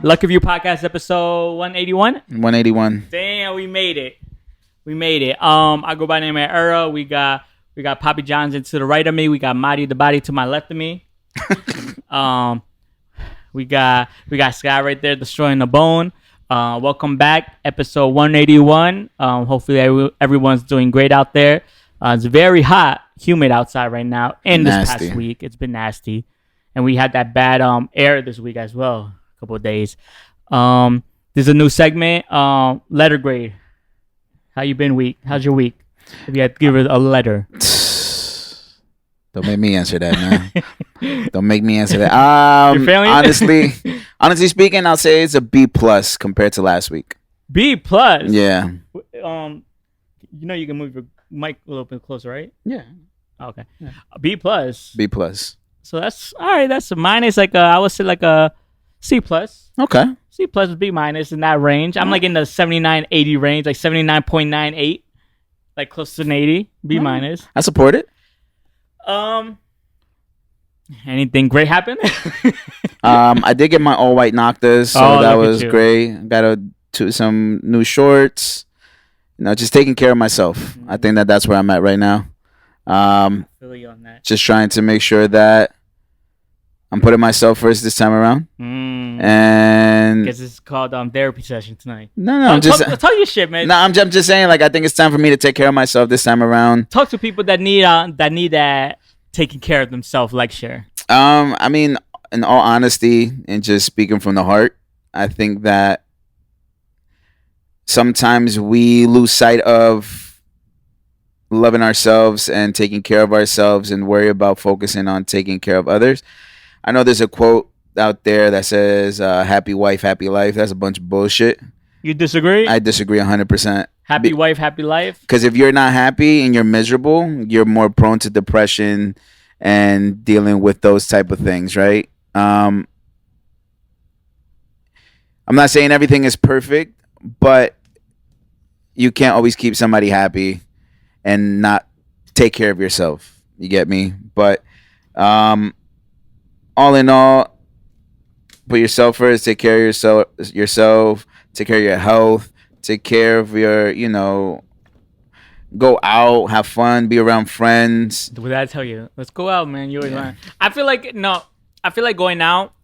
Lucky View Podcast episode 181. 181. Damn, we made it. I go by the name of Era. We got Papijohnson to the right of me. We got Mahdi the body to my left of me. We got Sky right there destroying the bone. Welcome back, episode 181. Hopefully everyone's doing great out there. It's very hot, humid outside right now. And this past week, it's been nasty. And we had that bad air this week as well. Couple of days. There's a new segment, letter grade. How you been week? How's your week? If you had to give it a letter. Don't make me answer that, man. Don't make me answer that. You're failing? Honestly speaking, I'll say it's a B+ compared to last week. B+? Yeah. You know you can move your mic a little bit closer, right? Yeah. Okay. Yeah. B+. B+. So that's all right. That's a minus. I would say like a C+. Okay. C+ with B- in that range. I'm like in the 79-80 range, like 79.98, like close to an 80. B-. I support it. Anything great happen? I did get my all white Noctas, so that was great. Got some new shorts. Just taking care of myself. Mm-hmm. I think that's where I'm at right now. I feel you on that. Just trying to make sure that I'm putting myself first this time around. And because it's called therapy session tonight. No, I'm just tell your shit, man. No, I'm just saying, like, I think it's time for me to take care of myself this time around. Talk to people that need that taking care of themselves, like share. I mean, in all honesty and just speaking from the heart, I think that sometimes we lose sight of loving ourselves and taking care of ourselves and worry about focusing on taking care of others. I know there's a quote out there that says happy wife, happy life. That's a bunch of bullshit. You disagree? I disagree 100%. Happy wife, happy life? Because if you're not happy and you're miserable, you're more prone to depression and dealing with those type of things, right? I'm not saying everything is perfect, but you can't always keep somebody happy and not take care of yourself. You get me? But all in all, put yourself first. Take care of yourself. Take care of your health. Take care of your, go out, have fun, be around friends. What did I tell you? Let's go out, man. You always want. I feel like going out.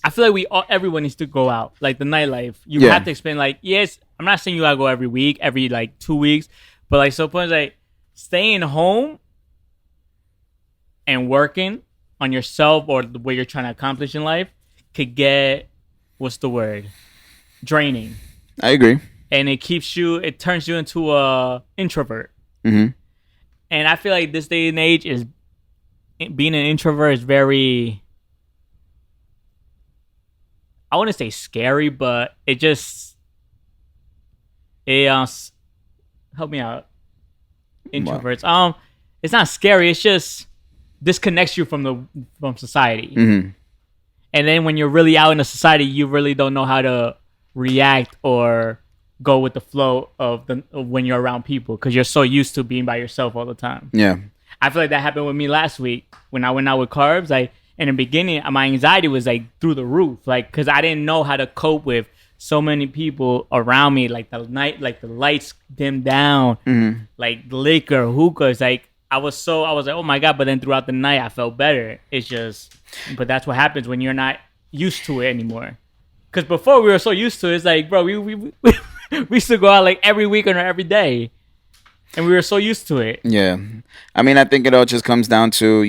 I feel like everyone needs to go out, like the nightlife. You have to explain, like, yes, I'm not saying you gotta go every week, every like 2 weeks, but like sometimes like staying home and working on yourself or what you're trying to accomplish in life could get, what's the word? Draining. I agree. And it turns you into a introvert. Mm-hmm. And I feel like this day and age is being an introvert is very, I wouldn't say scary, but it help me out. Introverts. Wow. It's not scary. It's just disconnects you from society. Mm-hmm. And then when you're really out in the society, you really don't know how to react or go with the flow of when you're around people because you're so used to being by yourself all the time. Yeah. I feel like that happened with me last week when I went out with Carbs. In the beginning, my anxiety was like through the roof, like because I didn't know how to cope with so many people around me, like the lights dimmed down, mm-hmm. like liquor, hookahs. Like I was like, oh my God. But then throughout the night, I felt better. But that's what happens when you're not used to it anymore. Because before we were so used to it, it's like, bro, we used to go out like every week or every day. And we were so used to it. Yeah. I mean, I think it all just comes down to,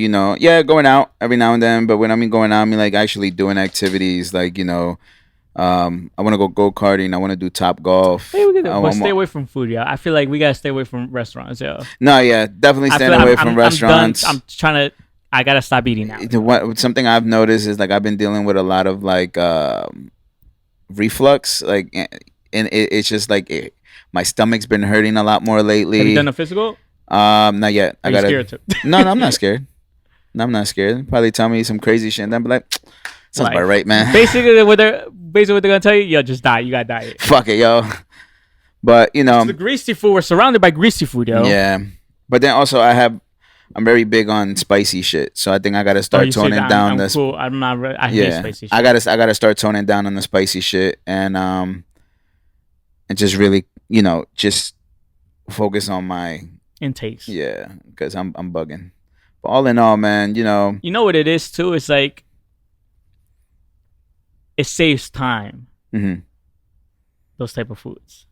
going out every now and then. But when I mean going out, I mean like actually doing activities like, I want to go go-karting. I want to do Top Golf. Hey, but stay away from food, yeah. I feel like we got to stay away from restaurants, yeah. No, yeah. Definitely staying away from restaurants. I'm trying to... I gotta stop eating now. Something I've noticed is like I've been dealing with a lot of like reflux, like, and it's just like my stomach's been hurting a lot more lately. Have you done a physical? Not yet. Are you scared to? No, I'm not scared. No, I'm not scared. Probably tell me some crazy shit and then be like, sounds about right, man. Basically what they're gonna tell you, yo, just die. You gotta die. Fuck it, yo. But you know, it's the greasy food. We're surrounded by greasy food, yo. Yeah, but then also I'm very big on spicy shit, so I think I gotta start toning down. I'm cool. I'm not. I hate spicy shit. I gotta start toning down on the spicy shit and just really, just focus on my intakes. Yeah, because I'm bugging. But all in all, man, you know what it is too. It's like it saves time. Mm-hmm. Those type of foods.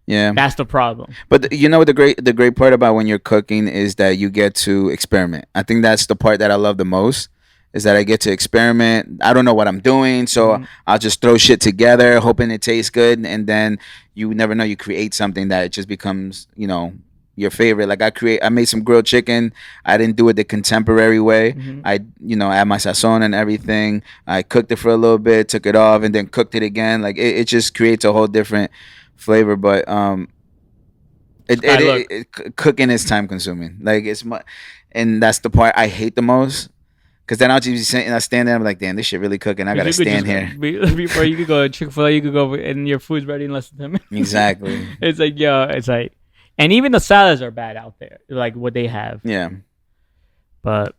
Yeah, that's the problem. But the great part about when you're cooking is that you get to experiment. I think that's the part that I love the most, is that I get to experiment. I don't know what I'm doing, so I'll just throw shit together, hoping it tastes good, and then you never know, you create something that just becomes, your favorite. Like I made some grilled chicken. I didn't do it the contemporary way. I add my sazon and everything. I cooked it for a little bit, took it off, and then cooked it again. Like it just creates a whole different flavor. But cooking is time consuming. Like and that's the part I hate the most. Cause then I'll just be sitting, I stand there, and I'm like, damn, this shit really cooking. I gotta stand here. Before you could go to Chick-fil-A, you could go and your food's ready in less than 10 minutes. Exactly. It's like, and even the salads are bad out there, like what they have. Yeah. But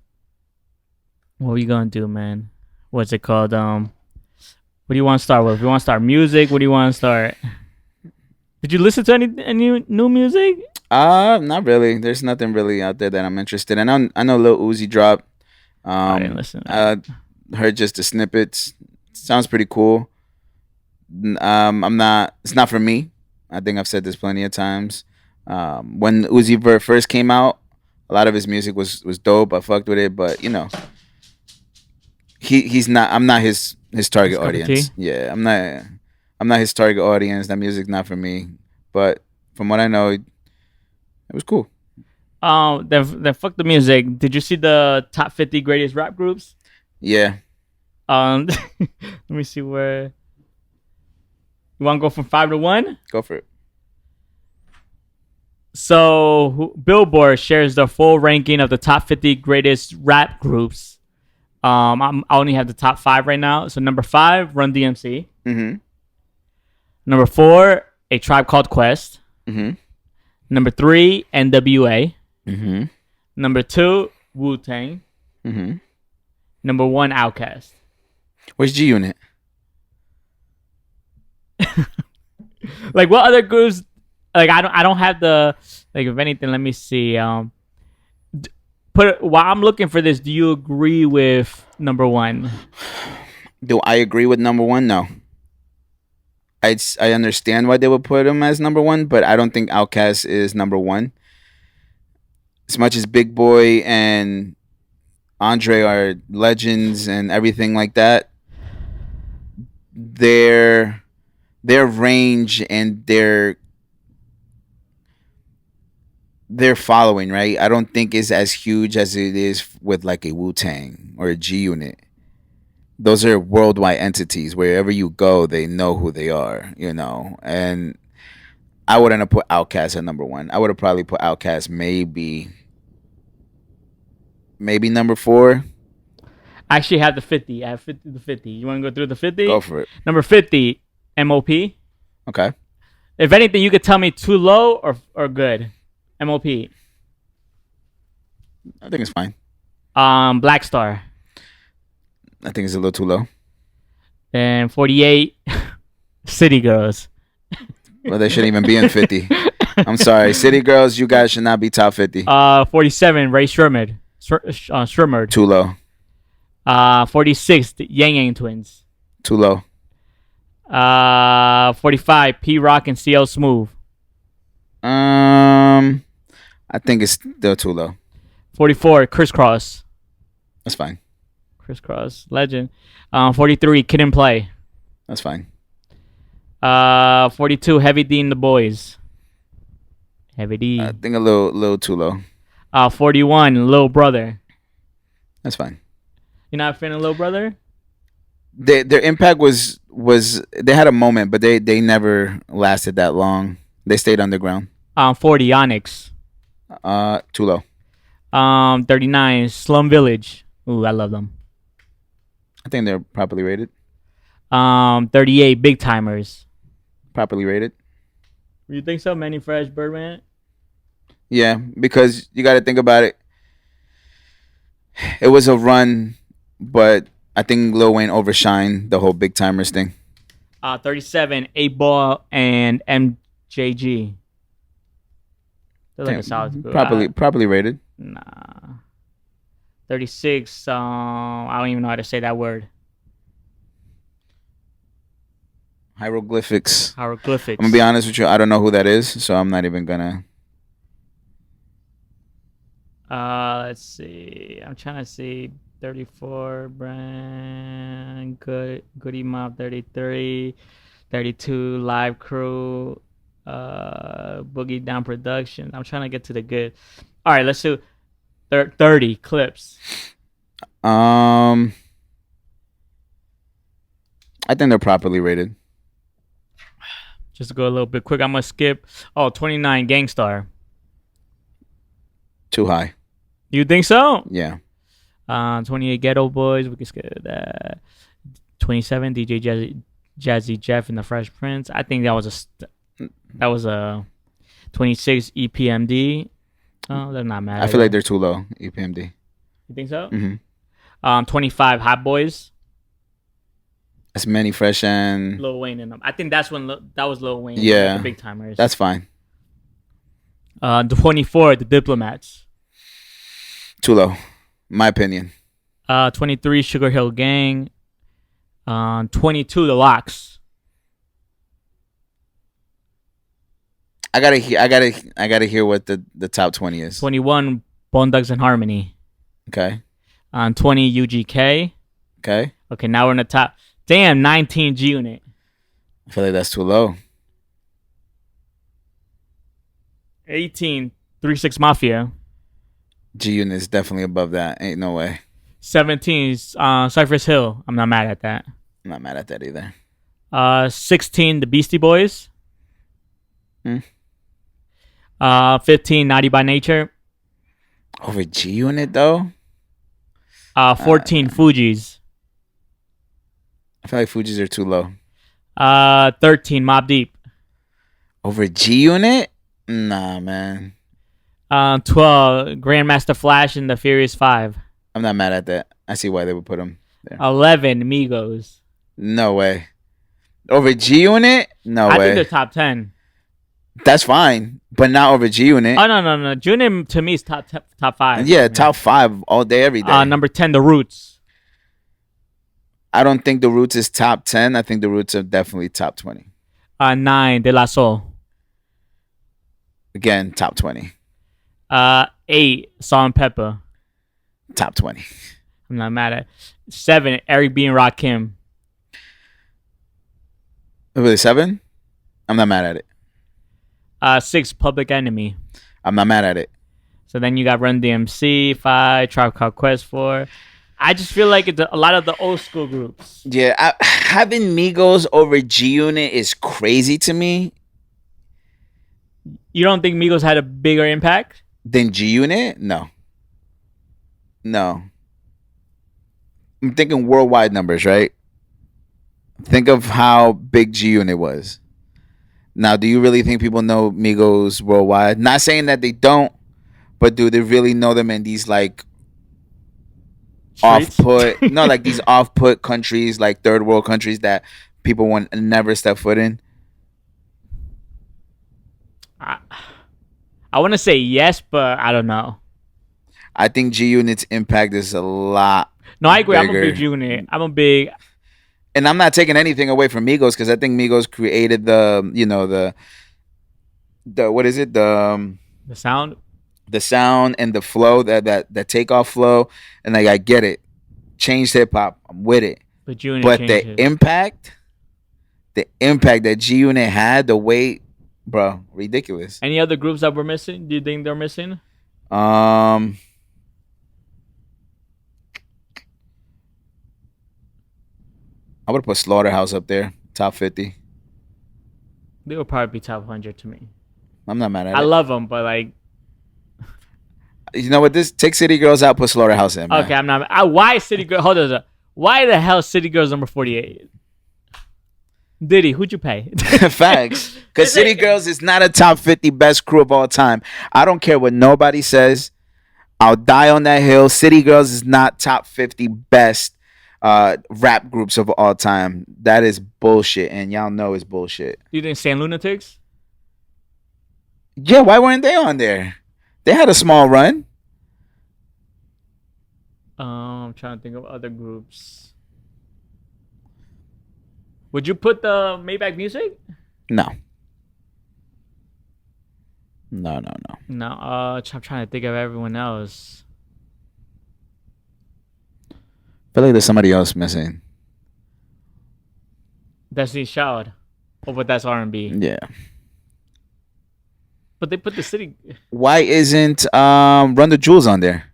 what are you gonna do, man? What's it called? What do you want to start with? You want to start music? What do you want to start? Did you listen to any new music? Not really. There's nothing really out there that I'm interested in. I know Lil Uzi dropped. I didn't listen. I heard just the snippets. Sounds pretty cool. It's not for me. I think I've said this plenty of times. When Uzi Vert first came out, a lot of his music was dope. I fucked with it, but he's not. I'm not his target audience. Yeah, I'm not his target audience. That music's not for me. But from what I know, it was cool. Then fuck the music. Did you see the top 50 greatest rap groups? Yeah. Let me see where. You want to go from 5 to 1? Go for it. So Billboard shares the full ranking of the top 50 greatest rap groups. I only have the top 5 right now. So number 5, Run DMC. Mm-hmm. Number 4, A Tribe Called Quest. Mm-hmm. Number 3, NWA. Mm-hmm. Number 2, Wu-Tang. Mm-hmm. Number 1, Outkast. Where's G Unit? Like what other groups? Like I don't have the, like, if anything, let me see. While I'm looking for this, do you agree with number 1? Do I agree with number 1? No. I understand why they would put him as number 1, but I don't think Outkast is number 1. As much as Big Boy and Andre are legends and everything like that, their range and their following, right, I don't think is as huge as it is with like a Wu-Tang or a G Unit. Those are worldwide entities. Wherever you go, they know who they are, and I wouldn't have put Outkast at number 1. I would have probably put Outkast maybe number 4. I actually have the 50. I have 50 to 50. You want to go through the 50? Go for it. Number 50, MOP. Okay. If anything, you could tell me too low or good. MOP. I think it's fine. Black Star. I think it's a little too low. And 48, City Girls. Well, they shouldn't even be in 50. I'm sorry. City Girls, you guys should not be top 50. 47, Ray Shremmerd. Shremmerd. Too low. 46, the Yang Yang Twins. Too low. 45, P-Rock and CL Smooth. I think it's still too low. 44, Crisscross. That's fine. Crisscross, legend. 43, Kid and Play. That's fine. 42, Heavy D and the Boys. Heavy D. I think a little too low. 41, Lil Brother. That's fine. You're not a fan of Little Brother? Their impact was they had a moment, but they never lasted that long. They stayed underground. 40 Onyx. Too low. 39 Slum Village. Ooh, I love them. I think they're properly rated. 38 Big Timers. Properly rated. You think so? Manny Fresh, Birdman? Yeah, because you got to think about it. It was a run, but I think Lil Wayne overshined the whole Big Timers thing. 37 8 Ball and MJG. They're like a solid group. Properly rated. Nah. 36. I don't even know how to say that word. Hieroglyphics. I'm gonna be honest with you. I don't know who that is, so I'm not even gonna. Let's see. I'm trying to see. 34 Brand Goody Mob. 33, 32 Live Crew. Boogie Down Productions. I'm trying to get to the good. All right, let's do 30 Clips. I think they're properly rated. Just to go a little bit quick, I'm gonna skip. 29 Gangstar. Too high. You think so? Yeah. 28 Ghetto Boys. We can skip that. 27 DJ Jazzy Jeff and the Fresh Prince. I think that was a 26 EPMD. Oh, they're not mad. I feel like they're too low. EPMD. You think so? Mm-hmm. 25 Hot Boys. That's Manny Fresh and Lil Wayne in them. I think that was Lil Wayne. Yeah, the Big Timers. That's fine. 24 The Diplomats. Too low, my opinion. 23 Sugar Hill Gang. 22 The Locks. I gotta hear what the top 20 is. 21 Bone Thugs and Harmony. Okay. 20 UGK. Okay. Okay, now we're in the top. Damn, 19 G Unit. I feel like that's too low. 18 3-6 Mafia. G Unit is definitely above that. Ain't no way. 17 Cypress Hill. I'm not mad at that. I'm not mad at that either. 16 The Beastie Boys. 15 Naughty by Nature. Over G Unit though. 14 Fugees. I feel like Fugees are too low. 13 Mobb Deep. Over G Unit? Nah, man. 12 Grandmaster Flash and the Furious 5. I'm not mad at that. I see why they would put them there. 11 Migos. No way. Over G Unit? No way. I think they're top 10. That's fine, but not over G Unit. Oh no. G Unit to me is top 5. Yeah, top 5 all day, every day. Number 10 The Roots. I don't think The Roots is top 10. I think The Roots are definitely top 20. 9 De La Soul. Again, top 20. 8 Salt and Pepper. Top 20. I'm not mad at. 7 Eric B and Rakim. Really, 7? I'm not mad at it. 6 Public Enemy. I'm not mad at it. So then you got Run DMC. 5 Tribe Called Quest. 4. I just feel like it's a lot of the old school groups. Yeah, having Migos over G Unit is crazy to me. You don't think Migos had a bigger impact than G Unit? No. I'm thinking worldwide numbers, right? Think of how big G Unit was. Now, do you really think people know Migos worldwide? Not saying that they don't, but do they really know them in these like off-put, like these off-put countries, like third world countries that people want never step foot in? I want to say yes, but I don't know. I think G Unit's impact is a lot. No, I agree. Bigger. I'm a big G Unit. I'm a big. And I'm not taking anything away from Migos because I think Migos created the what is it, the sound, and the flow, that takeoff flow, and like I get it, changed hip hop, I'm with it. But the impact that G Unit had, the weight, bro, ridiculous. Any other groups that we're missing? Do you think they're missing? I would put Slaughterhouse up there, top 50. They would probably be top 100 to me. I'm not mad at it. I love them, but like, you know what? This take City Girls out, put Slaughterhouse in. Man. Okay, I'm not. Why City Girls? Hold on. Why the hell City Girls number 48? Diddy, who'd you pay? Facts. Because City Girls is not a top 50 best crew of all time. I don't care what nobody says. I'll die on that hill. City Girls is not top 50 best rap groups of all time. That is bullshit, and y'all know it's bullshit. You think Saint Lunatics? Yeah, why weren't they on there? They had a small run. I'm trying to think of other groups. Would you put the Maybach Music? No. No. No. I'm trying to think of everyone else. I feel like there's somebody else missing. Destiny's Child. Oh, but that's R&B. Yeah. But they put the City. Why isn't Run the Jewels on there?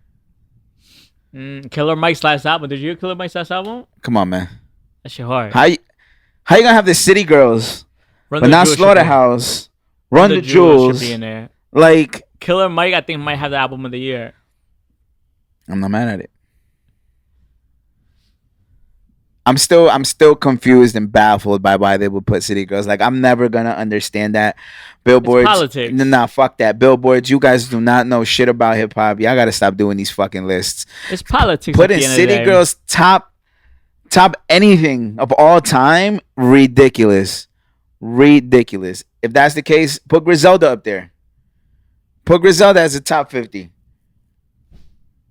Killer Mike's last album. Did you hear Killer Mike's last album? Come on, man. That shit hard. How you gonna have the City Girls, but not Slaughterhouse? Run the Jewels should be in there. Like Killer Mike, I think might have the album of the year. I'm not mad at it. I'm still confused and baffled by why they would put City Girls. Like I'm never gonna understand that. Billboards, it's politics. Nah, fuck that. Billboards, you guys do not know shit about hip hop. Y'all gotta stop doing these fucking lists. It's politics. Putting City Girls top anything of all time, ridiculous. If that's the case, put Griselda up there. Put Griselda as a top 50.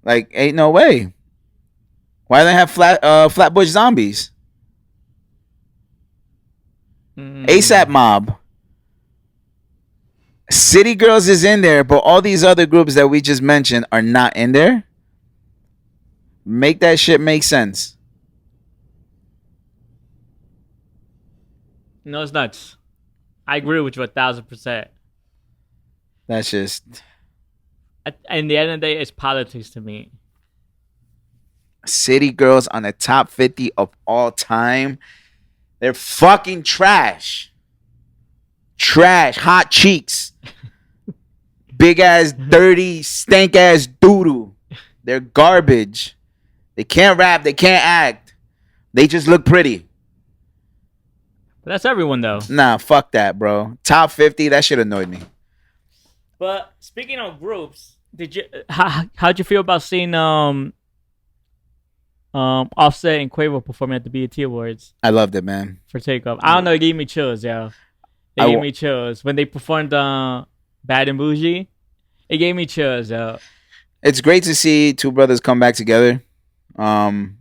Like, ain't no way. Why do they have Flatbush Zombies? ASAP Mob. City Girls is in there, but all these other groups that we just mentioned are not in there. Make that shit make sense. No, it's nuts. I agree with you 1,000%. That's just. In the end of the day, it's politics to me. City Girls on the top 50 of all time. They're fucking trash. Trash. Hot cheeks. Big ass, dirty, stank ass doodoo. They're garbage. They can't rap. They can't act. They just look pretty. But that's everyone, though. Nah, fuck that, bro. Top 50, that shit annoyed me. But speaking of groups, how'd you feel about seeing Offset and Quavo performing at the BET Awards? I loved it, man. For Takeoff. I don't know, it gave me chills, yo. It gave me chills. When they performed Bad and Bougie, it gave me chills, yo. It's great to see two brothers come back together. The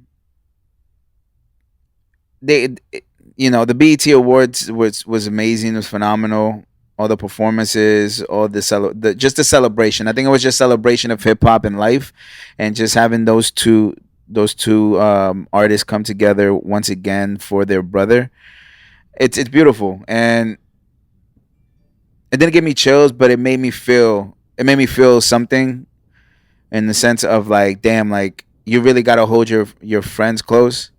BET Awards was amazing. It was phenomenal. All the performances, all the celebration. I think it was just celebration of hip hop and life, and just having those two artists come together once again for their brother. It's beautiful, and it didn't give me chills, but it made me feel something, in the sense of like, damn, like you really gotta hold your friends close.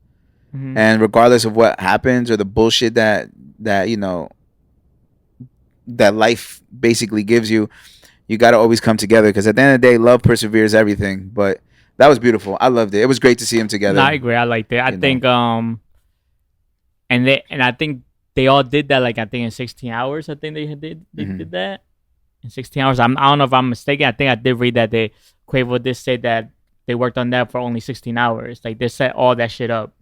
Mm-hmm. And regardless of what happens or the bullshit that that life basically gives you, you got to always come together, because at the end of the day, love perseveres everything. But that was beautiful. I loved it. It was great to see them together. No, I agree. I liked it. I think and I think they all did that, like I think in 16 hours. I think they did that in 16 hours. I don't know if I'm mistaken. I think I did read that Quavo did say that they worked on that for only 16 hours. Like they set all that shit up.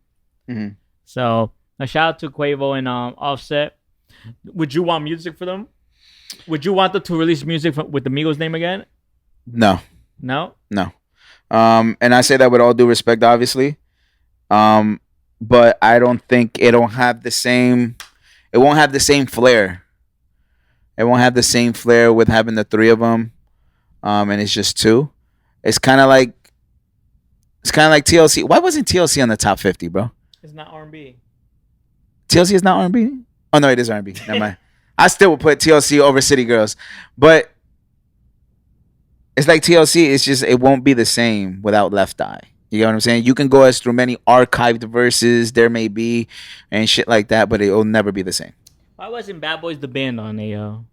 Mm-hmm. So a shout out to Quavo and Offset. Would you want music for them? Would you want them to release music with the Migos name again? No. No? No. And I say that with all due respect, obviously. But I don't think it won't have the same flair. It won't have the same flair with having the three of them. And it's just two. It's kind of like TLC. Why wasn't TLC on the top 50, bro? It's not R&B. TLC is not R&B? Oh, no, it is R&B. Never mind. I still would put TLC over City Girls. But it's like TLC, it's just, it won't be the same without Left Eye. You know what I'm saying? You can go as through many archived verses there may be and shit like that, but it will never be the same. Why wasn't Bad Boys the band on AO?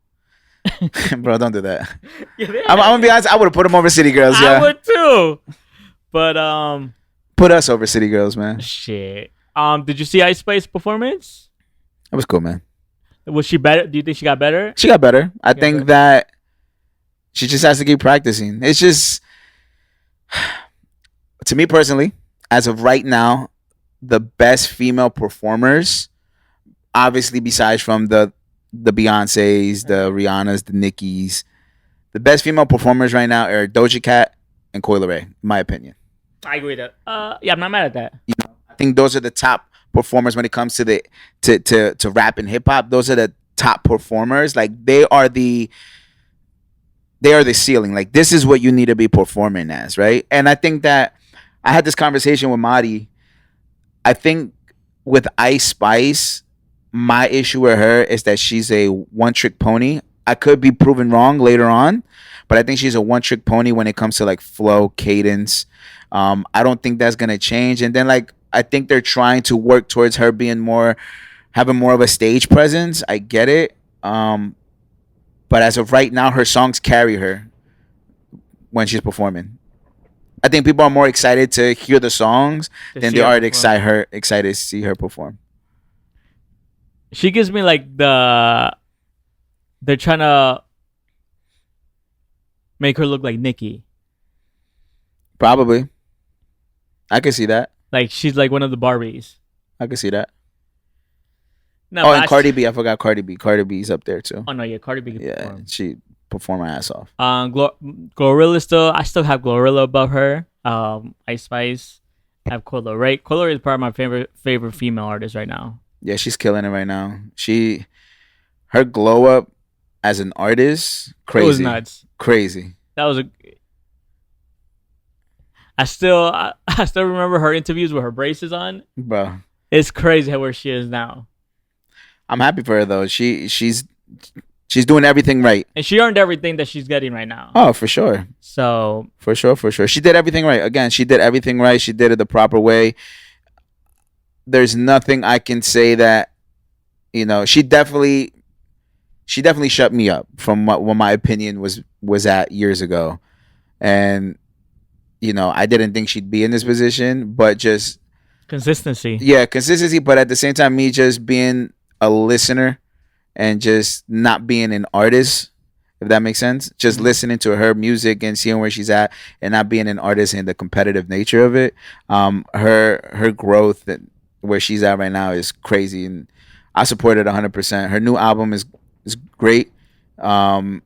Bro, don't do that. I'm gonna be honest. I would have put them over City Girls. Yeah, I would too. But put us over City Girls, man. Shit. Did you see Ice Spice performance? It was cool, man. Was she better? Do you think she got better? She got better. I think that she just has to keep practicing. It's just, to me personally, as of right now, the best female performers, obviously besides from the Beyoncés, the Rihannas, the Nickis, the best female performers right now are Doja Cat and Coi Leray, in my opinion. I agree with that. Yeah, I'm not mad at that. You know, I think those are the top performers when it comes to to rap and hip hop. Those are the top performers. Like they are the ceiling. Like this is what you need to be performing as, right? And I think that I had this conversation with Mahdi. I think with Ice Spice, my issue with her is that she's a one-trick pony. I could be proven wrong later on, but I think she's a one-trick pony when it comes to like flow, cadence. I don't think that's gonna change. And then like I think they're trying to work towards her being having more of a stage presence. I get it, but as of right now, her songs carry her when she's performing. I think people are more excited to hear the songs than they are excited to see her perform. She gives me like they're trying to make her look like Nicki. Probably. I can see that. Like she's like one of the Barbies. I can see that. No, and Cardi B. I forgot Cardi B. Cardi B's up there too. Oh no, yeah, Cardi B. Yeah, she performed her ass off. Glorilla I still have Glorilla above her. Ice Spice. I have Coi Leray. Coi Leray is probably my favorite female artist right now. Yeah, she's killing it right now. Her glow up as an artist, crazy. It was nuts. Crazy. That was I still remember her interviews with her braces on. Bro. It's crazy where she is now. I'm happy for her though. She's doing everything right. And she earned everything that she's getting right now. Oh, for sure. So For sure. She did everything right. Again, she did everything right. She did it the proper way. There's nothing I can say that, she definitely shut me up from what my opinion was at years ago. And, I didn't think she'd be in this position, but just consistency. Yeah, consistency. But at the same time, me just being a listener and just not being an artist, if that makes sense. Just listening to her music and seeing where she's at and not being an artist and the competitive nature of it. Her growth and where she's at right now is crazy, and I support it 100%. Her new album is great, and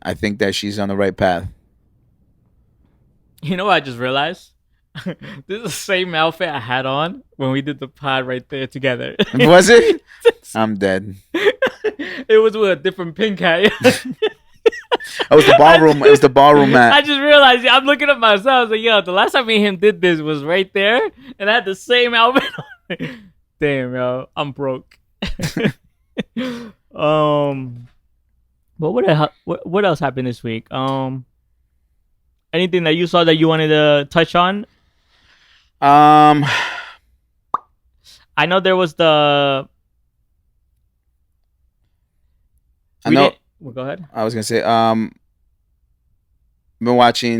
I think that she's on the right path. You know what I just realized? This is the same outfit I had on when we did the pod right there together. Was it? I'm dead. It was with a different pink hat. It was the ballroom. It was the ballroom hat. I just realized. I'm looking at myself. I was like, "Yo, the last time me and him did this was right there, and I had the same outfit on." Damn, yo, I'm broke. But what else happened this week? Anything that you saw that you wanted to touch on? I know there was the. Well, go ahead. I was gonna say, been watching,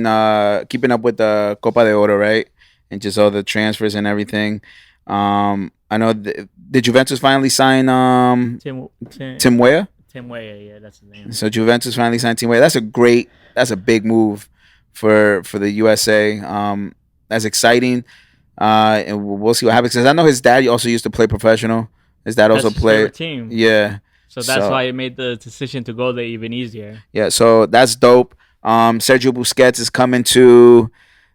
keeping up with the Copa de Oro, right, and just all the transfers and everything. I know did Juventus finally sign Tim Weah? Tim Weah, yeah, that's his name. So Juventus finally signed Tim Weah. That's a big move for the USA. That's exciting, and we'll see what happens. Because I know his dad also used to play professional. His dad also played team. Yeah. So that's why it made the decision to go there even easier. Yeah, so that's dope. Sergio Busquets is coming to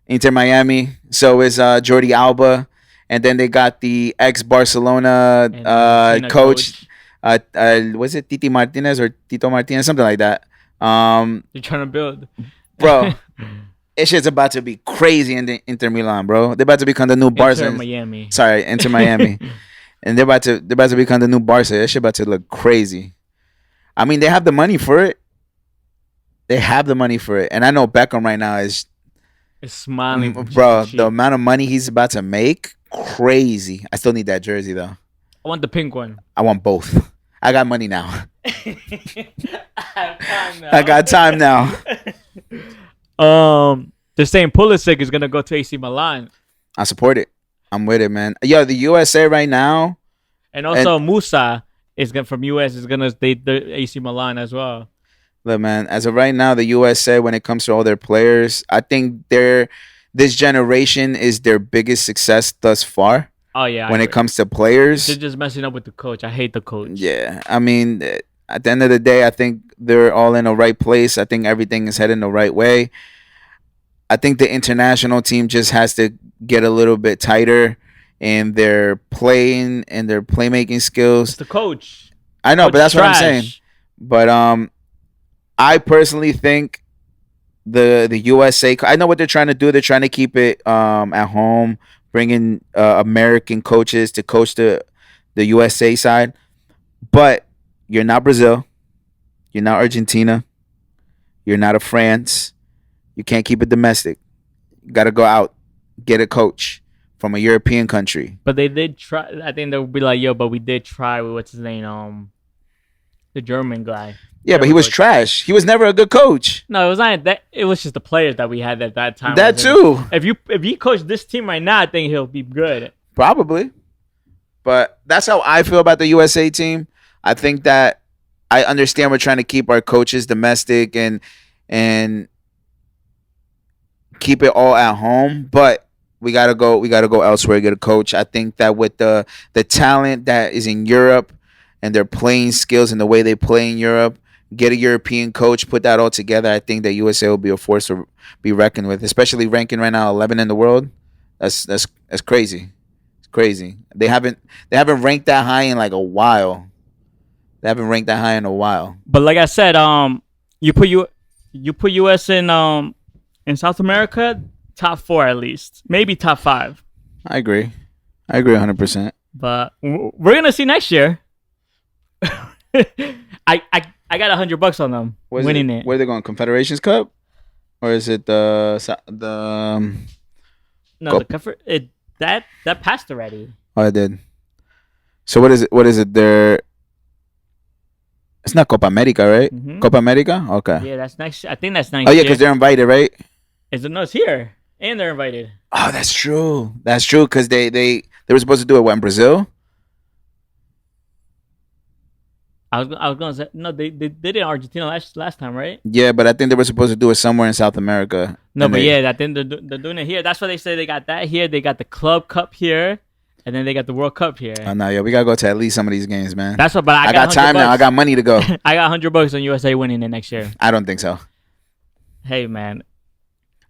Inter Miami. So is Jordi Alba. And then they got the ex-Barcelona coach. Was it Titi Martinez or Tito Martinez? Something like that. You're trying to build. Bro, this shit's about to be crazy in the Inter Milan, bro. They're about to become the new Barca. Inter Miami. Sorry, Inter Miami. And they're about to become the new Barca. That shit about to look crazy. I mean, they have the money for it. And I know Beckham right now Is smiling, bro. The amount of money he's about to make, crazy. I still need that jersey though. I want the pink one. I want both. I got money now. I got time now. They're saying Pulisic is gonna go to AC Milan. I support it. I'm with it, man. Yo, the USA right now, and also Musa is from US is gonna stay the AC Milan as well. Look, man, as of right now, the USA, when it comes to all their players, I think this generation is their biggest success thus far. Oh yeah. When it comes to players, they're just messing up with the coach. I hate the coach. Yeah, I mean, at the end of the day, I think they're all in the right place. I think everything is heading the right way. I think the international team just has to get a little bit tighter in their playing and their playmaking skills. It's the coach. I know, coach but that's trash. what I'm saying. But I personally think the USA. I know what they're trying to do. They're trying to keep it at home, bringing American coaches to coach the USA side. But you're not Brazil. You're not Argentina. You're not a France. You can't keep it domestic. You got to go out, get a coach from a European country. But they did try. I think they'll be like, yo, but we did try with what's his name, the German guy. Yeah, but he was trash. He was never a good coach. No, it was not that. It was just the players that we had at that time. That too. If he coached this team right now, I think he'll be good. Probably. But that's how I feel about the USA team. I think that I understand we're trying to keep our coaches domestic and keep it all at home, but we gotta go elsewhere, get a coach. I think that with the talent that is in Europe and their playing skills and the way they play in Europe, get a European coach, put that all together. I think that USA will be a force to be reckoned with, especially ranking right now 11 in the world. That's crazy. It's crazy. They haven't ranked that high in like a while. They haven't ranked that high in a while. But like I said, you put US in South America, top 4 at least, maybe top 5. I agree 100%. But we're gonna see next year. I got $100 on them winning it. Where are they going? Confederations Cup, or is it the No, that passed already. Oh, it did. So what is it? There. It's not Copa America, right? Mm-hmm. Copa America. Okay. Yeah, that's next. I think that's next. Oh yeah, because they're invited, right? No, it's here, and they're invited. Oh, that's true. That's true because they were supposed to do it in Brazil. I was gonna say no. They did it in Argentina last time, right? Yeah, but I think they were supposed to do it somewhere in South America. No, but I think they're doing it here. That's why they say they got that here. They got the Club Cup here, and then they got the World Cup here. Oh no, yeah, we gotta go to at least some of these games, man. That's what. But I got time now. I got money to go. I got $100 on USA winning it next year. I don't think so. Hey, man,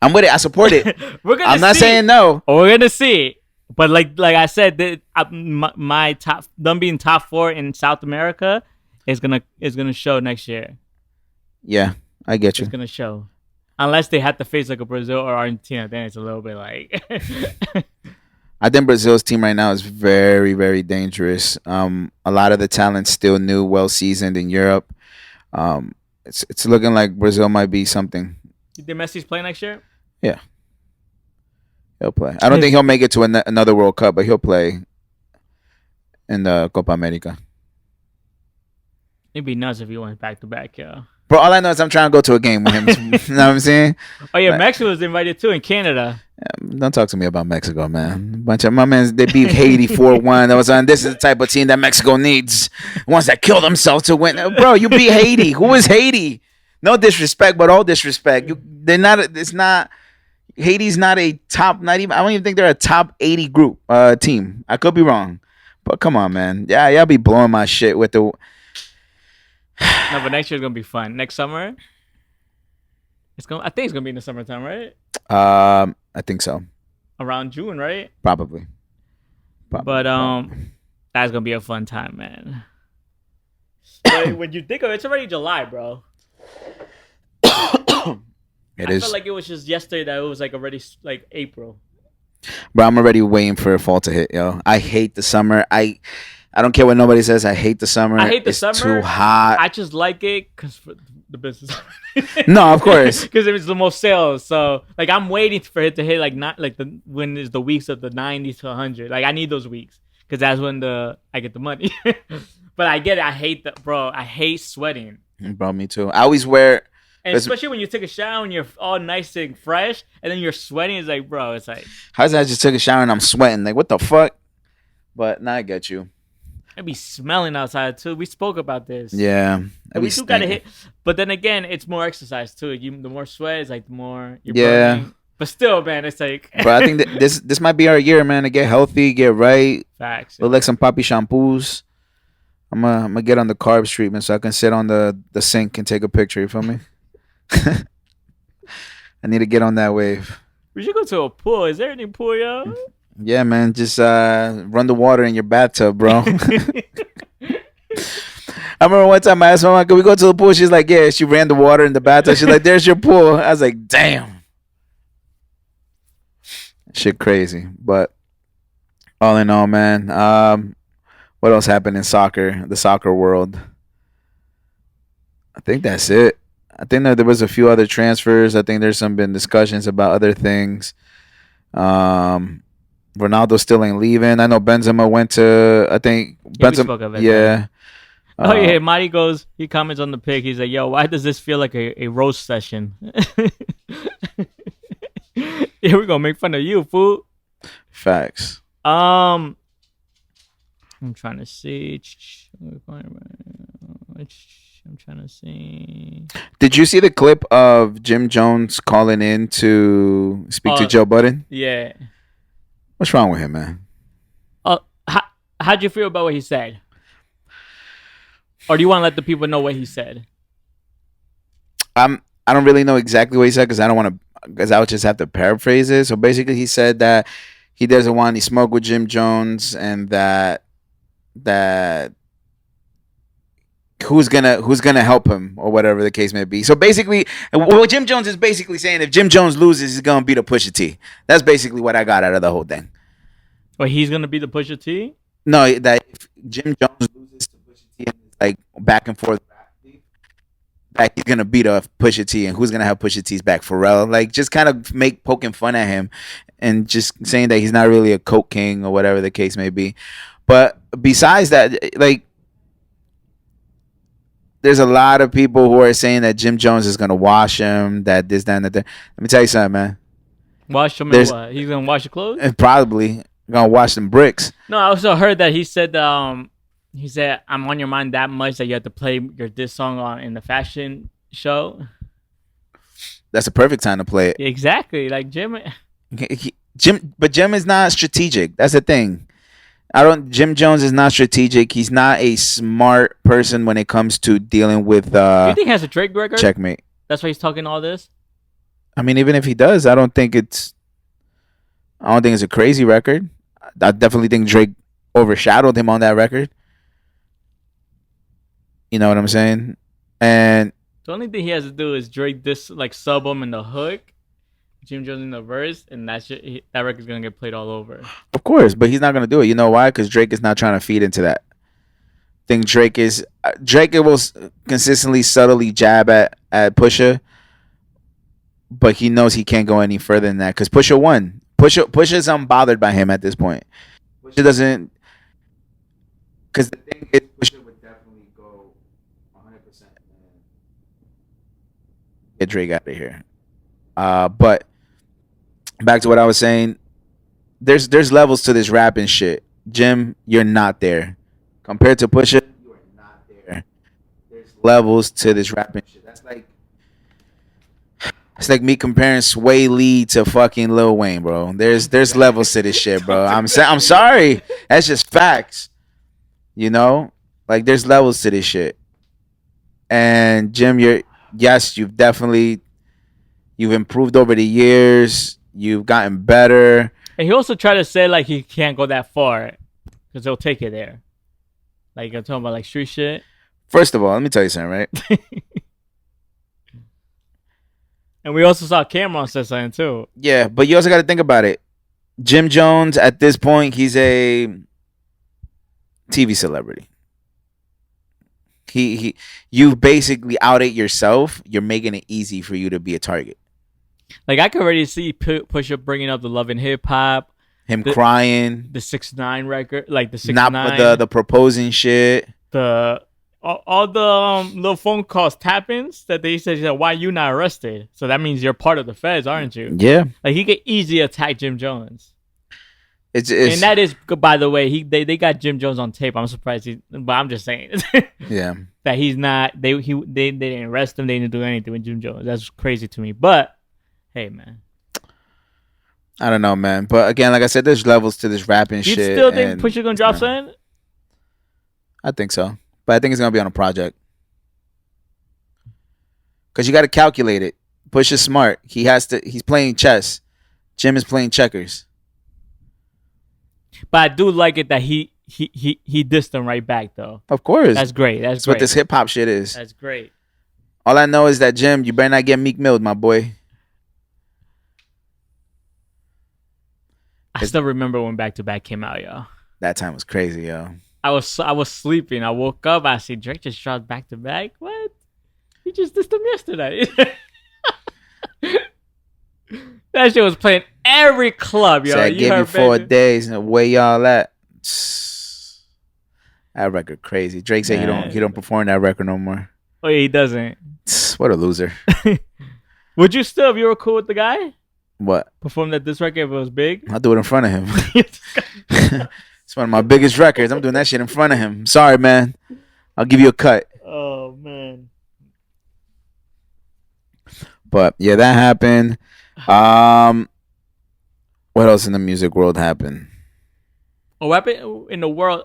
I'm with it. I support it. I'm not saying no. We're gonna see. But like I said, my top, them being top 4 in South America is gonna show next year. Yeah, I get you. It's gonna show, unless they have to face like a Brazil or Argentina, then it's a little bit like. I think Brazil's team right now is very, very dangerous. A lot of the talent's still new, well seasoned in Europe. It's looking like Brazil might be something. You think Messi's playing next year? Yeah, he'll play. I don't think he'll make it to another World Cup, but he'll play in the Copa America. It'd be nuts if he went back to back, yeah. Bro, all I know is I'm trying to go to a game with him. You know what I'm saying? Oh yeah, Mexico was invited too in Canada. Don't talk to me about Mexico, man. A bunch of my men, they beat Haiti 4-1. That was on. This is the type of team that Mexico needs. Ones that kill themselves to win. Bro, you beat Haiti. Who is Haiti? No disrespect, but all disrespect. They're not. It's not. Haiti's not a top. Not even. I don't even think they're a top 80 group team. I could be wrong, but come on, man. Yeah, y'all be blowing my shit with the. No, but next year's gonna be fun. Next summer, I think it's gonna be in the summertime, right? I think so. Around June, right? Probably. But that's gonna be a fun time, man. But when you think of it, it's already July, bro. It I is. felt like it was just yesterday that it was like already like April. Bro, I'm already waiting for fall to hit, yo. I hate the summer. I I don't care what nobody says. I hate the summer. I hate the it's summer. It's too hot. I just like it because the business. No, of course. Because it was the most sales. So like I'm waiting for it to hit like not like when is the weeks of the 90 to 100. Like I need those weeks because that's when I get the money. But I get it. I hate bro. I hate sweating. Bro, me too. I always wear. And especially when you take a shower and you're all nice and fresh, and then you're sweating. It's like, bro, it's like. How's that? I just took a shower and I'm sweating. Like, what the fuck? But now I get you. It'd be smelling outside too. We spoke about this. Yeah. We do gotta hit. But then again, it's more exercise too. The more sweat is like the more you're burning. But still, man, it's like. Bro, I think that this might be our year, man, to get healthy, get right. Facts. Look like some Papi shampoos. I'm gonna get on the carbs treatment so I can sit on the sink and take a picture. You feel me? I need to get on that wave. We should go to a pool. Is there any pool, yo? Yeah, man. Just run the water in your bathtub, bro. I remember one time I asked my mom, "Can we go to the pool?" She's like, "Yeah." She ran the water in the bathtub. She's like, "There's your pool." I was like, "Damn." Shit crazy. But all in all, man, what else happened in soccer, the soccer world? I think that's it. I think that there was a few other transfers. I think there's been discussions about other things. Ronaldo still ain't leaving. I know Benzema went to. I think Benzema. Yeah. Oh yeah, Mahdi he comments on the pic. He's like, "Yo, why does this feel like a roast session?" Yeah, we're gonna make fun of you, fool. Facts. I'm trying to see. I'm trying to see. Did you see the clip of Jim Jones calling in to speak to Joe Budden? Yeah. What's wrong with him, man? How'd you feel about what he said? Or do you want to let the people know what he said? I don't really know exactly what he said because I would just have to paraphrase it. So basically, he said that he doesn't want any smoke with Jim Jones and that who's gonna help him or whatever the case may be. So basically, what Jim Jones is basically saying, if Jim Jones loses, he's gonna beat a Pusha T. That's basically what I got out of the whole thing. Well, he's gonna beat the Pusha T? No, that if Jim Jones loses to Pusha T and it's like back and forth, that he's gonna beat a Pusha T, and who's gonna have Pusha T's back? Pharrell, like just kind of poking fun at him and just saying that he's not really a coke king or whatever the case may be. But besides that, like, there's a lot of people who are saying that Jim Jones is gonna wash him, that this, that, and that. Let me tell you something, man. Wash him and what? He's gonna wash your clothes? And probably gonna wash them bricks. No, I also heard that he said I'm on your mind that much that you have to play your diss song in the fashion show. That's a perfect time to play it. Exactly, like Jim. But Jim is not strategic. That's the thing. Jim Jones is not strategic. He's not a smart person when it comes to dealing with. Do you think he has a Drake record? Checkmate. That's why he's talking all this. I mean, even if he does, I don't think it's a crazy record. I definitely think Drake overshadowed him on that record. You know what I'm saying? And the only thing he has to do is Drake sub him in the hook, Jim Jones in the verse, and that record's gonna get played all over. Of course, but he's not gonna do it. You know why? Because Drake is not trying to feed into that. I think Drake will consistently, subtly jab at Pusha, but he knows he can't go any further than that because Pusha won. Pusha's unbothered by him at this point. Pusha doesn't, because the thing is, Pusha would definitely go 100% get Drake out of here. But back to what I was saying, there's levels to this rap and shit. Jim, you're not there. Compared to Pusha, you are not there. There's levels to this rap and shit. It's like me comparing Sway Lee to fucking Lil Wayne, bro. There's levels to this shit, bro. I'm sorry. That's just facts. You know? Like there's levels to this shit. And Jim, you've improved over the years. You've gotten better. And he also tried to say like he can't go that far because they'll take it there. Like I'm talking about like street shit. First of all, let me tell you something, right? And we also saw Cameron say something too. Yeah, but you also got to think about it. Jim Jones, at this point, he's a TV celebrity. You basically outate yourself. You're making it easy for you to be a target. Like I can already see Pusha bringing up the Love and Hip Hop. Him crying. The 6ix9ine record, like the 6ix9ine. Not the proposing shit. All the little phone calls, tap-ins that they said, why you not arrested? So that means you're part of the feds, aren't you? Yeah. Like he could easily attack Jim Jones. It's and that is, by the way, they got Jim Jones on tape. I'm surprised but I'm just saying. Yeah. That he's not, they didn't arrest him. They didn't do anything with Jim Jones. That's crazy to me. But, hey, man. I don't know, man. But again, like I said, there's levels to this rapping shit. You still think Pusha gonna drop something? I think so. But I think it's gonna be on a project. Because you got to calculate it. Pusha's smart. He's playing chess. Jim is playing checkers. But I do like it that he dissed him right back, though. Of course. That's great. That's what this hip hop shit is. That's great. All I know is that, Jim, you better not get Meek Milled, my boy. I still remember when Back to Back came out, yo. That time was crazy, yo. I was sleeping. I woke up. I see Drake just dropped Back to Back. What? He just dissed him yesterday. That shit was playing every club, yo. So I gave you 4 days, and where y'all at? That record crazy. Drake said he don't perform that record no more. Oh yeah, he doesn't. What a loser. Would you still, if you were cool with the guy? What? Perform that this record if it was big? I'll do it in front of him. It's one of my biggest records. I'm doing that shit in front of him. Sorry, man. I'll give you a cut. Oh man. But yeah, that happened. What else in the music world happened? Oh, what happened in the world?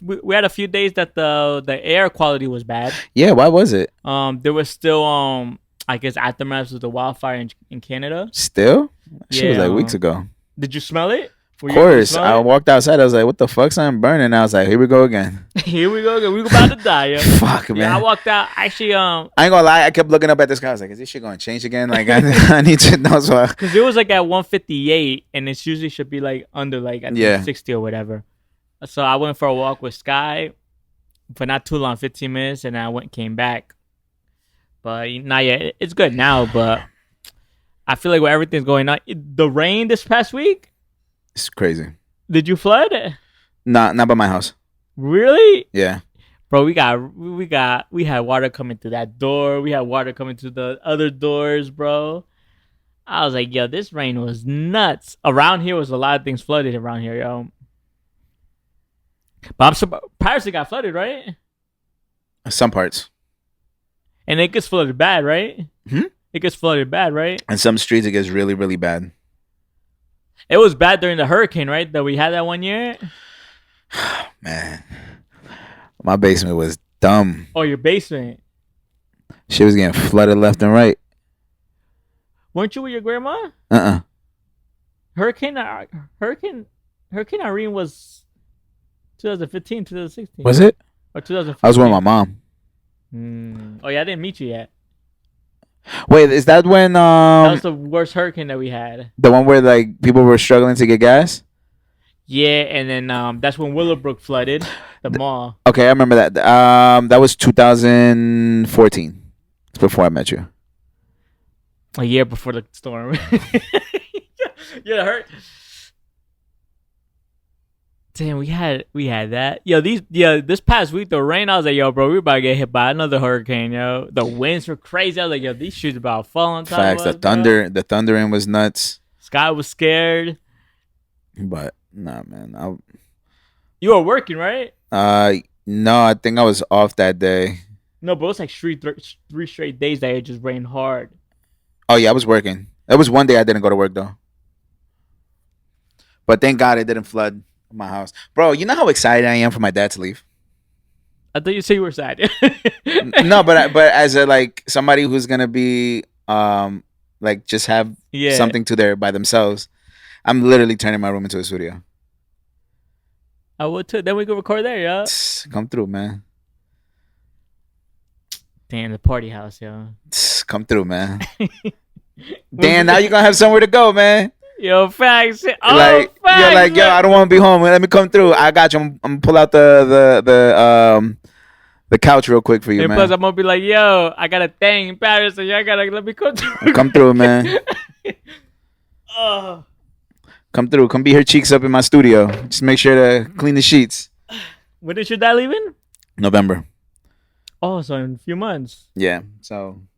We had a few days that the air quality was bad. Yeah, why was it? There was still I guess aftermath of the wildfire in Canada. Still? That shit was like weeks ago. Did you smell it? Of course. I walked outside. I was like, what the fuck's I'm burning? I was like, here we go again. Here we go again. We about to die, yo. Fuck, man. Yeah, I walked out. Actually, I ain't gonna lie. I kept looking up at this guy. I was like, is this shit gonna change again? Like, I need to know. Because it was like at 158, and it usually should be like under like I think 60 or whatever. So I went for a walk with Sky for not too long, 15 minutes, and I came back. But not yet. It's good now, but I feel like with everything's going on, the rain this past week, it's crazy. Did you flood? Not by my house. Really? Yeah. Bro, we had water coming through that door. We had water coming through the other doors, bro. I was like, yo, this rain was nuts. Around here was a lot of things flooded around here, yo. But I'm surprised Paris got flooded, right? Some parts. And it gets flooded bad, right? It gets flooded bad, right? And some streets it gets really, really bad. It was bad during the hurricane, right? That we had that one year. Man, my basement was dumb. Oh, your basement. Shit was getting flooded left and right. Weren't you with your grandma? Hurricane Irene was 2015, 2016. Was it? Or 2015? I was with my mom. Oh yeah, I didn't meet you yet. Wait, is that when that was the worst hurricane that we had? The one where like people were struggling to get gas? Yeah, and then that's when Willowbrook flooded the mall. Okay, I remember that. That was 2014. It's before I met you. A year before the storm. Yeah, hurt. Damn, we had that. This past week the rain, I was like, yo, bro, we about to get hit by another hurricane, yo. The winds were crazy. I was like, yo, these shit's about to fall on top Facts. of us, The thundering was nuts. Sky was scared. But nah, man. You were working, right? No, I think I was off that day. No, but it was like three straight days that it just rained hard. Oh yeah, I was working. There was one day I didn't go to work though. But thank God it didn't flood my house. Bro, you know how excited I am for my dad to leave? I thought you said you were sad. No, but as a like somebody who's gonna be like just have something to there by themselves, I'm literally turning my room into a studio. I would too. Then we could record there, yeah. Come through, man. Damn, the party house, yo. Come through, man. Damn, now you're gonna have somewhere to go, man. Yo, facts. Oh, Like, facts. you're like, yo, I don't want to be home. Let me come through. I got you. I'm gonna pull out the couch real quick for you, and man. plus, I'm gonna be like, yo, I got a thing in Paris, so y'all gotta let me come through. Come through, man. Oh. Come through. Come beat her cheeks up in my studio. Just make sure to clean the sheets. When is your dad leaving? November. Oh, so in a few months. Yeah. So I'm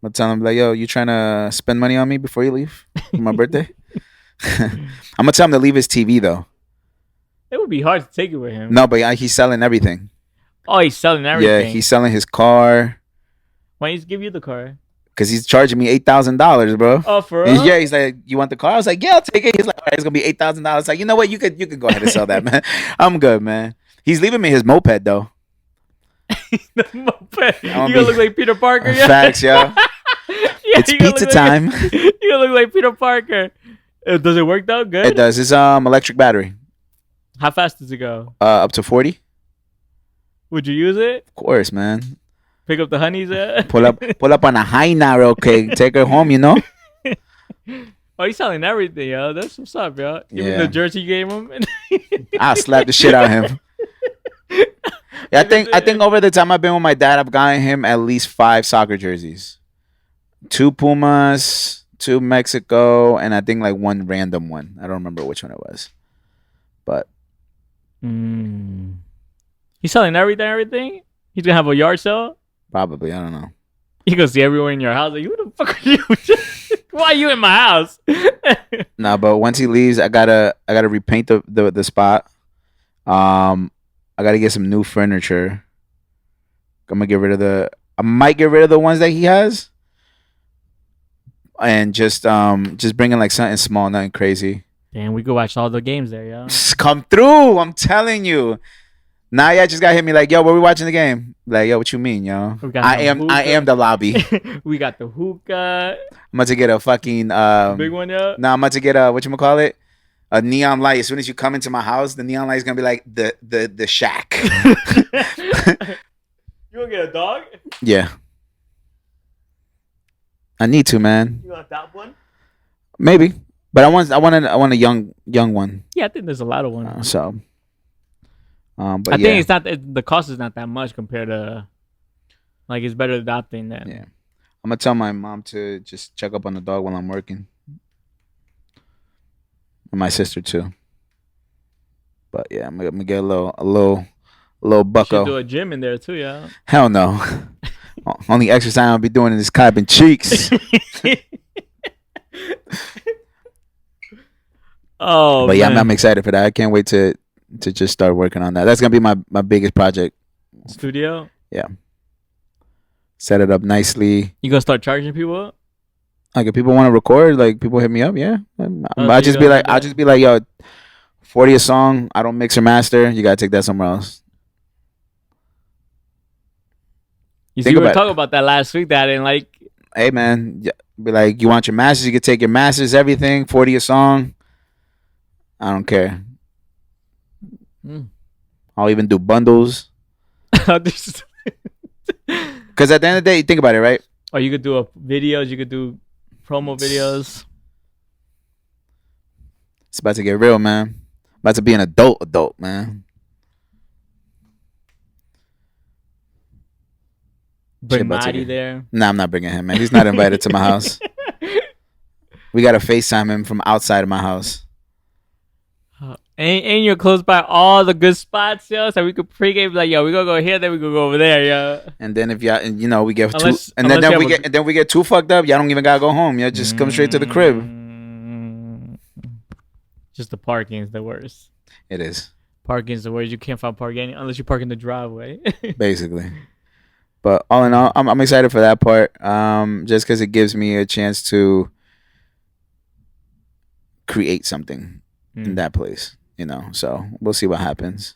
gonna tell him like, yo, you trying to spend money on me before you leave for my birthday? I'm gonna tell him to leave his TV though. It would be hard to take it with him. No, but he's selling everything. Oh, he's selling everything. Yeah, he's selling his car. Why don't he just give you the car? Because he's charging me $8,000, bro. Oh, for real? Yeah, he's like, you want the car? I was like, yeah, I'll take it. He's like, all right, it's gonna be $8,000. Like, you know what? You could go ahead and sell that, man. I'm good, man. He's leaving me his moped though. The moped. You gonna look like Peter Parker? Yeah? Facts, yo. Yeah, It's pizza time. You gonna look like Peter Parker. Does it work though? Good. It does. It's electric battery. How fast does it go? Up to 40. Would you use it? Of course, man. Pick up the honeys. Pull up on a high now, okay? Take her home, you know. Oh, he's selling everything, yo. That's what's up, yo. Even Yeah. the jersey you gave him. I'll slap the shit out of him. Yeah, I think over the time I've been with my dad, I've gotten him at least 5 soccer jerseys. 2 Pumas, 2 Mexico, and I think like 1 random one. I don't remember which one it was. But He's selling everything. He's gonna have a yard sale. probably, I don't know. You gonna see everyone in your house. Like, who the fuck are you? Why are you in my house? Nah, but once he leaves, I gotta repaint the spot. I gotta get some new furniture. I might get rid of the ones that he has, and just bring in like something small, nothing crazy. Damn, we could watch all the games there, yo. Come through, I'm telling you. Now, yeah, just got hit me like, yo, where we watching the game? Like, yo, what you mean, yo? I am the lobby. We got the hookah. I'm about to get a fucking Big one, yo. No, I'm about to get a whatchamacallit? A neon light. As soon as you come into my house, the neon light is gonna be like the shack. You gonna get a dog? Yeah. I need to, man. You want that one? Maybe. But I want a young one. Yeah, I think there's a lot of ones. But I think it's not the cost is not that much compared to like it's better adopting than. Yeah. I'm gonna tell my mom to just check up on the dog while I'm working. And my sister too. But yeah, I'm gonna get a little bucko. You should do a gym in there too, yeah. Hell no. Only exercise I'll be doing is clapping cheeks. Oh, but yeah, man. I'm excited for that. I can't wait to just start working on that. That's gonna be my biggest project. Studio. Yeah. Set it up nicely. You gonna start charging people? Like if people want to record, like people hit me up. Yeah, I'll just be like, yo, 40 a song. I don't mix or master. You gotta take that somewhere else. You see, we were talking about that last week. That I didn't like. Hey man, be like, you want your masters? You can take your masters, everything. 40 a song. I don't care. I'll even do bundles. Because at the end of the day, think about it, right? Or you could do videos. You could do promo videos. It's about to get real, man. About to be an adult, man. Bring Mahdi there. Nah, I'm not bringing him, man. He's not invited to my house. We got to FaceTime him from outside of my house. And you're close by all the good spots, yo. So we could pregame like, yo, we gonna go here, then we gonna go over there, yo. And then if y'all, we get then we get too fucked up. Y'all don't even gotta go home. Y'all just come straight to the crib. Just the parking is the worst. It is. Parking is the worst. You can't find parking unless you park in the driveway. Basically. But all in all, I'm excited for that part. Just because it gives me a chance to create something in that place. So we'll see what happens.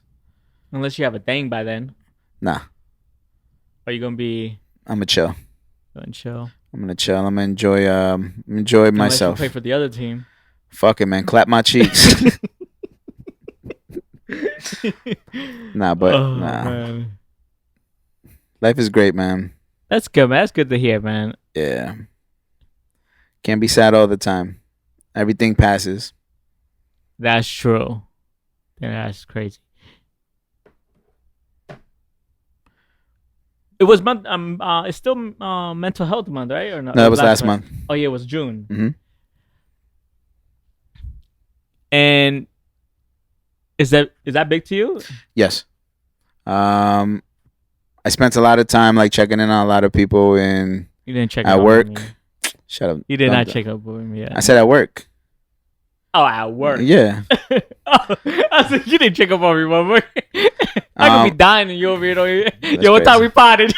Unless you have a thing by then. Nah. Are you gonna be? I'm gonna chill. Chill. I'm gonna chill. I'm gonna enjoy myself. You play for the other team. Fuck it, man. Clap my cheeks. Nah. Man. Life is great, man. That's good, man. That's good to hear, man. Yeah. Can't be sad all the time. Everything passes. That's true. Yeah, that's crazy. It was month. It's still mental health month, right? Or no? No, that was last month. Oh yeah, it was June. Mm-hmm. And is that big to you? Yes. I spent a lot of time like checking in on a lot of people and you didn't check at work. Shut up. You did not check up with me. Yeah. I said at work. Oh, at work. Yeah. I said you didn't check up on me, motherfucker. I could be dying and you over here. Yo, what time we potted?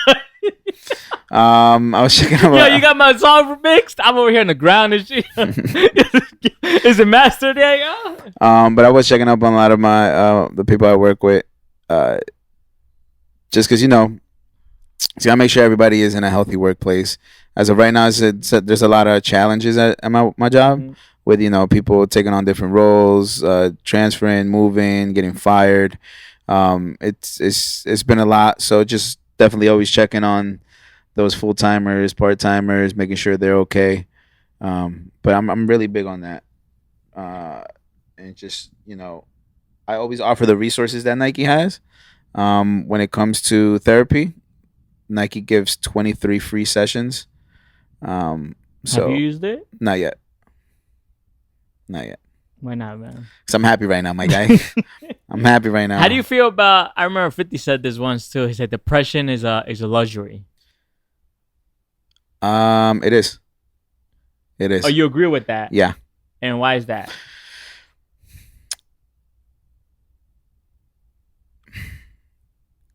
I was checking up. Yo, you got my song mixed? I'm over here on the ground and shit. Is it mastered yet? But I was checking up on a lot of my the people I work with. Just because, so I make sure everybody is in a healthy workplace. As of right now, there's a lot of challenges at my job with, people taking on different roles, transferring, moving, getting fired. It's been a lot. So just definitely always checking on those full-timers, part-timers, making sure they're okay. But I'm really big on that. And just, I always offer the resources that Nike has. When it comes to therapy, Nike gives 23 free sessions. So have you used it? Not yet. Why not, man? Because I'm happy right now, my guy. I'm happy right now. How do you feel about? I remember 50 said this once too. He said depression is a luxury. It is. Oh, you agree with that? Yeah. And why is that?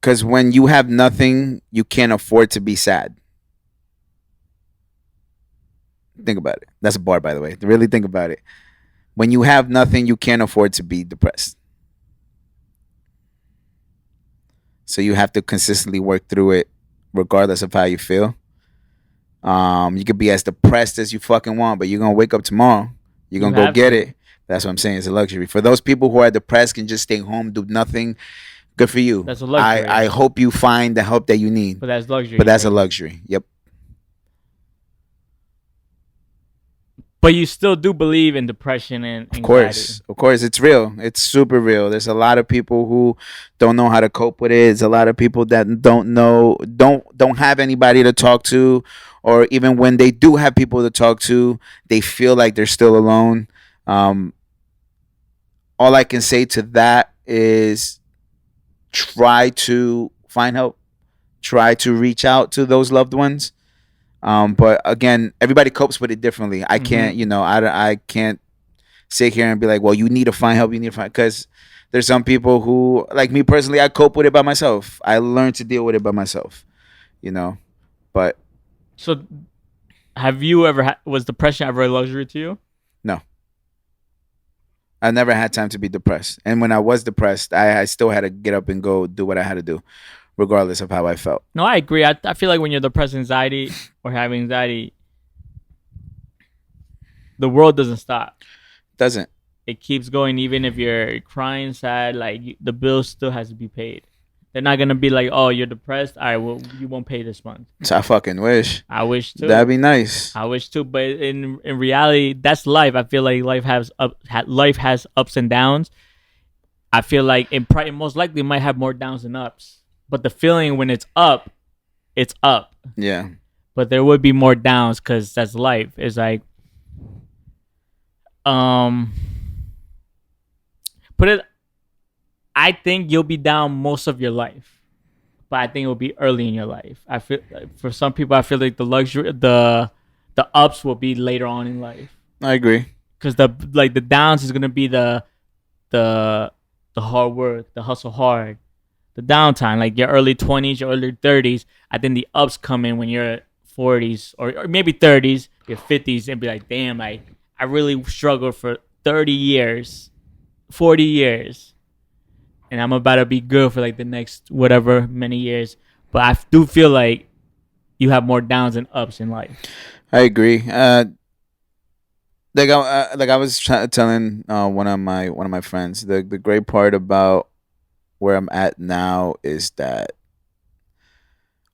Because when you have nothing, you can't afford to be sad. Think about it. That's a bar, by the way. Really think about it. When you have nothing, you can't afford to be depressed. So you have to consistently work through it, regardless of how you feel. You could be as depressed as you fucking want, but you're gonna wake up tomorrow. You're gonna go get it. That's what I'm saying. It's a luxury. For those people who are depressed, can just stay home, do nothing. Good for you. That's a luxury. I hope you find the help that you need. But that's luxury. But that's a luxury. Yep. But you still do believe in depression and anxiety. Of course, it's real. It's super real. There's a lot of people who don't know how to cope with it. There's a lot of people that don't have anybody to talk to, or even when they do have people to talk to, they feel like they're still alone. All I can say to that is try to find help. Try to reach out to those loved ones. But again, everybody copes with it differently. I can't, I can't sit here and be like, well, you need to find help. You need to find, because there's some people who, like me personally, I cope with it by myself. I learned to deal with it by myself, but. So have you ever, was depression ever a luxury to you? No. I never had time to be depressed. And when I was depressed, I still had to get up and go do what I had to do, regardless of how I felt. No, I agree. I feel like when you're depressed, anxiety, or having anxiety, the world doesn't stop. Doesn't. It keeps going, even if you're crying, sad. Like the bill still has to be paid. They're not gonna be like, "Oh, you're depressed. All right, well, you won't pay this month." So I fucking wish. I wish too. That'd be nice. I wish too, but in reality, that's life. I feel like life has ups and downs. I feel like it most likely might have more downs than ups. But the feeling when it's up. Yeah. But there would be more downs because that's life. It's like, I think you'll be down most of your life, but I think it will be early in your life. I feel like for some people, I feel like the ups will be later on in life. I agree. Because the downs is gonna be the hard work, the hustle hard. The downtime, like your early 20s, your early 30s, I think the ups come in when you're 40s or maybe 30s, your 50s, and be like, damn, I really struggled for 30 years, 40 years, and I'm about to be good for like the next whatever many years. But I do feel like you have more downs and ups in life. I agree. Like I was telling one of my friends, the great part about where I'm at now is that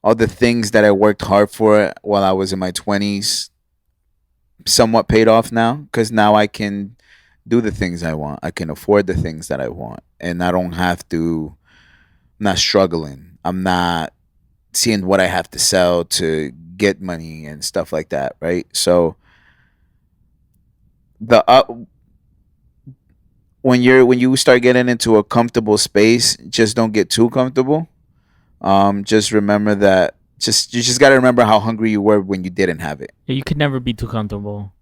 all the things that I worked hard for while I was in my 20s somewhat paid off now, because now I can do the things I want. I can afford the things that I want, and I don't have to. I'm not struggling. I'm not seeing what I have to sell to get money and stuff like that, right? So the when you start getting into a comfortable space, just don't get too comfortable. Just remember that you just got to remember how hungry you were when you didn't have it. Yeah, you could never be too comfortable,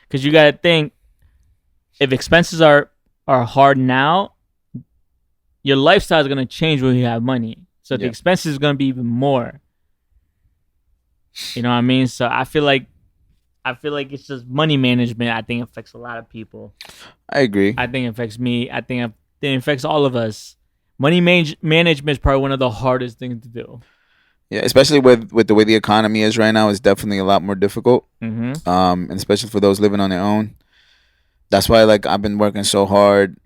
because you got to think, if expenses are hard now, your lifestyle is going to change when you have money. So the expenses is going to be even more. You know what I mean? So I feel like it's just money management. I think affects a lot of people. I agree. I think it affects me. I think it affects all of us. Money management is probably one of the hardest things to do. Yeah, especially with the way the economy is right now, it's definitely a lot more difficult. Mm-hmm. And especially for those living on their own. That's why, like, I've been working so hard.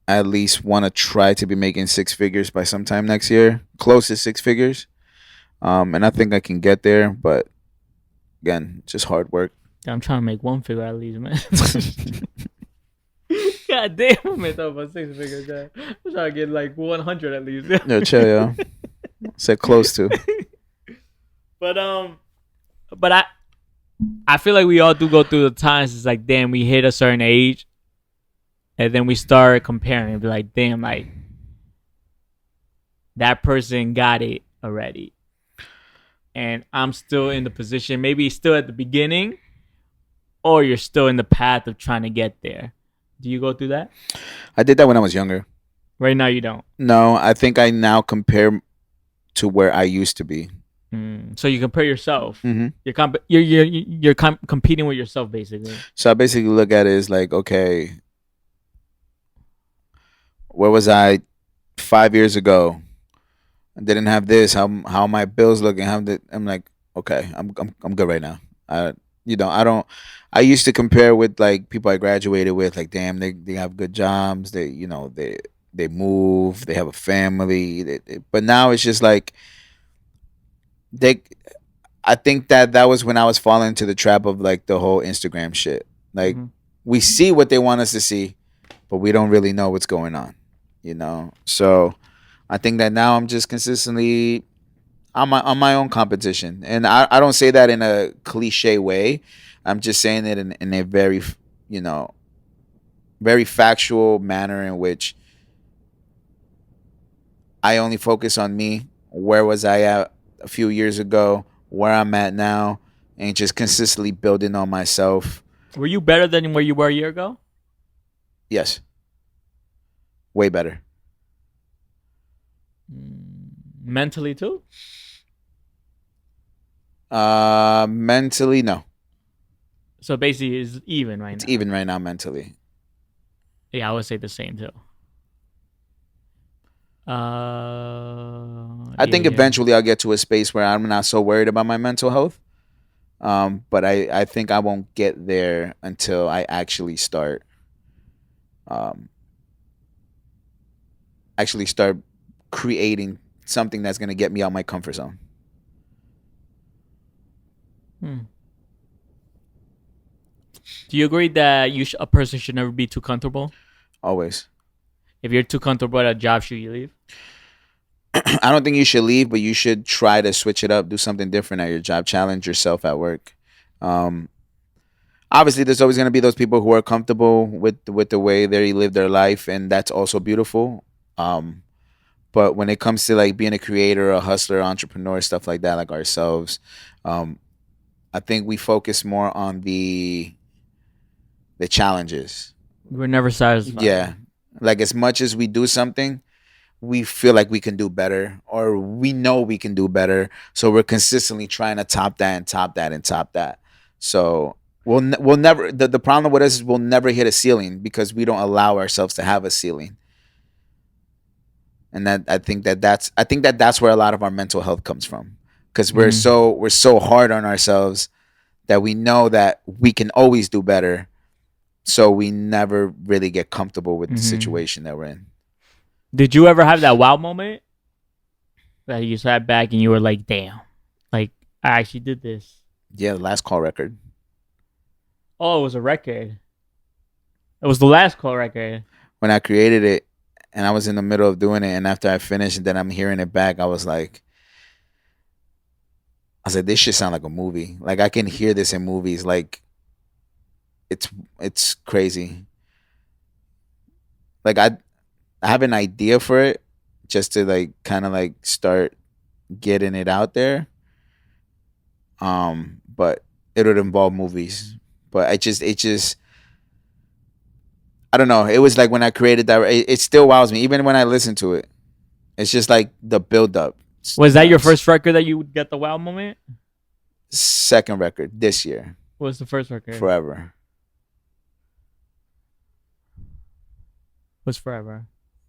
I at least want to try to be making 6 figures by sometime next year, close to 6 figures. And I think I can get there, but again, just hard work. I'm trying to make 1 figure at least, man. God damn, I'm talking about 6 figures. Man. I'm trying to get like 100 at least. No, chill, yo. Said close to. But I feel like we all do go through the times. It's like, damn, we hit a certain age, and then we start comparing. Be like, damn, like that person got it already, and I'm still in the position. Maybe still at the beginning, or you're still in the path of trying to get there. Do you go through that? I did that when I was younger. Right now, you don't. No, I think I now compare to where I used to be. So you compare yourself. Mm-hmm. You're competing with yourself, basically. So I basically look at it as like, okay, where was I 5 years ago? I didn't have this. How are my bills looking? I'm like, okay, I'm good right now. I don't. I used to compare with like people I graduated with. Like, damn, they have good jobs. They move. They have a family. But now it's just like I think that was when I was falling into the trap of like the whole Instagram shit. Like, we see what they want us to see, but we don't really know what's going on. So I think that now I'm just consistently on my own competition, and I don't say that in a cliche way. I'm just saying it in a very very factual manner, in which I only focus on me. Where was I at a few years ago? Where I'm at now, and just consistently building on myself. Were you better than where you were a year ago? Yes. Way better. Mentally too? Mentally, no. So basically, it's even right now. It's even right now mentally. Yeah, I would say the same too. I think eventually I'll get to a space where I'm not so worried about my mental health. But I think I won't get there until I actually start creating something that's going to get me out my comfort zone. Do you agree that a person should never be too comfortable? Always. If you're too comfortable at a job, should you leave? I don't think you should leave, but you should try to switch it up, do something different at your job, challenge yourself at work. Obviously, there's always going to be those people who are comfortable with the way they live their life, and that's also beautiful. But when it comes to like being a creator, a hustler, entrepreneur, stuff like that, like ourselves, I think we focus more on the challenges. We're never satisfied. Yeah. Like, as much as we do something, we feel like we can do better, or we know we can do better. So we're consistently trying to top that and top that and top that. So we'll never, the problem with us is we'll never hit a ceiling because we don't allow ourselves to have a ceiling. And I think that's where a lot of our mental health comes from, because we're so hard on ourselves that we know that we can always do better. So we never really get comfortable with the situation that we're in. Did you ever have that wow moment that you sat back and you were like, damn, like I actually did this? Yeah, the Last Call record. Oh, it was a record. It was the last call record. When I created it, and I was in the middle of doing it, and after I finished, and then I'm hearing it back, I was like, this shit sound like a movie. Like I can hear this in movies. Like it's crazy. Like I have an idea for it, just to like kind of like start getting it out there. But it would involve movies. But it just I don't know. It was like when I created that, it still wows me even when I listen to it. It's just like the build up. Was that your first record that you would get the wow moment? Second record this year. What was the first record? Forever. What's Forever?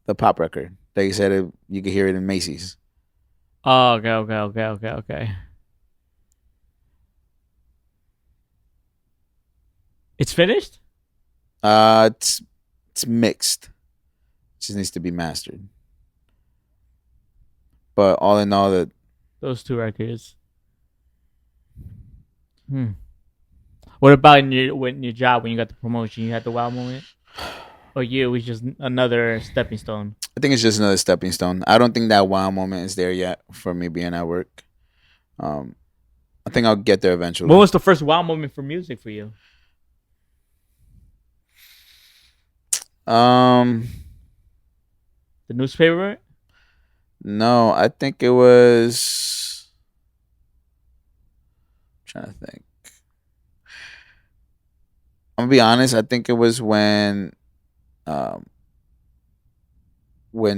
The pop record. Like you said, you could hear it in Macy's. Oh, okay. It's finished? It's mixed. It just needs to be mastered. But all in all, those two records. What about in your job when you got the promotion? You had the wow moment? Or it was just another stepping stone? I think it's just another stepping stone. I don't think that wow moment is there yet for me being at work. I think I'll get there eventually. What was the first wow moment for music for you? The newspaper? No, I think it was. I'm trying to think. I'm gonna be honest. I think it was when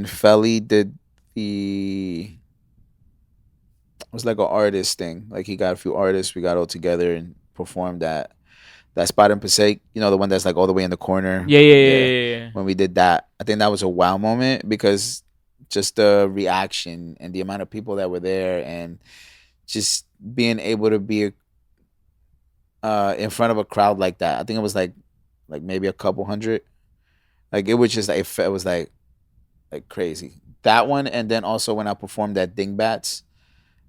Felly did it was like an artist thing. Like he got a few artists, we got all together and performed that spot in Passaic. You know, the one that's like all the way in the corner. Yeah. When we did that, I think that was a wow moment because just the reaction and the amount of people that were there and just being able to be in front of a crowd like that. I think it was like maybe a couple hundred. Like it was just like it was like crazy. That one, and then also when I performed at Dingbats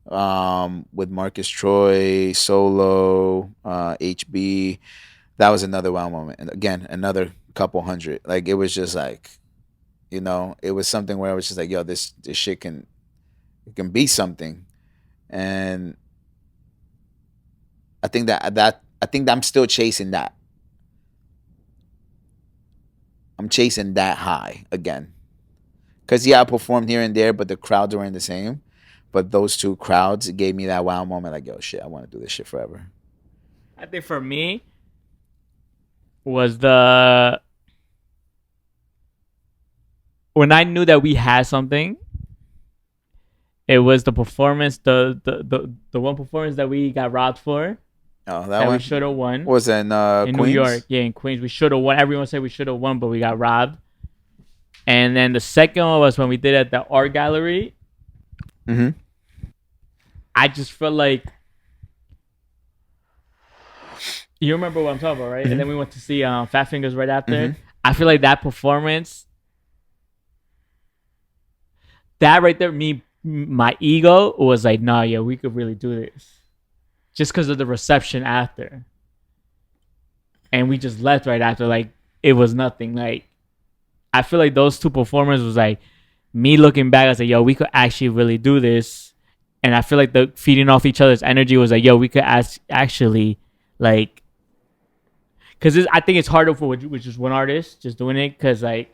with Marcus Troy, Solo, HB, that was another wow moment. And again, another couple hundred. Like it was just like, you know, it was something where I was just like, yo, this shit can be something. And I think that I'm still chasing that. I'm chasing that high again. Because, I performed here and there, but the crowds weren't the same. But those two crowds gave me that wow moment. Like, yo, shit, I want to do this shit forever. I think for me was when I knew that we had something. It was the performance, the one performance that we got robbed for. Oh, that one? We should have won. Was in Queens? New York. Yeah, in Queens. We should have won. Everyone said we should have won, but we got robbed. And then the second one was when we did it at the art gallery. Mm-hmm. I just felt like... You remember what I'm talking about, right? Mm-hmm. And then we went to see Fat Fingers right after. Mm-hmm. I feel like that performance... That right there, my ego was like, nah, yeah, we could really do this. Just because of the reception after. And we just left right after. Like, it was nothing. Like, I feel like those two performers was like, me looking back, I was like, yo, we could actually really do this. And I feel like the feeding off each other's energy was like, yo, we could actually, like, because I think it's harder for just one artist just doing it. Because, like,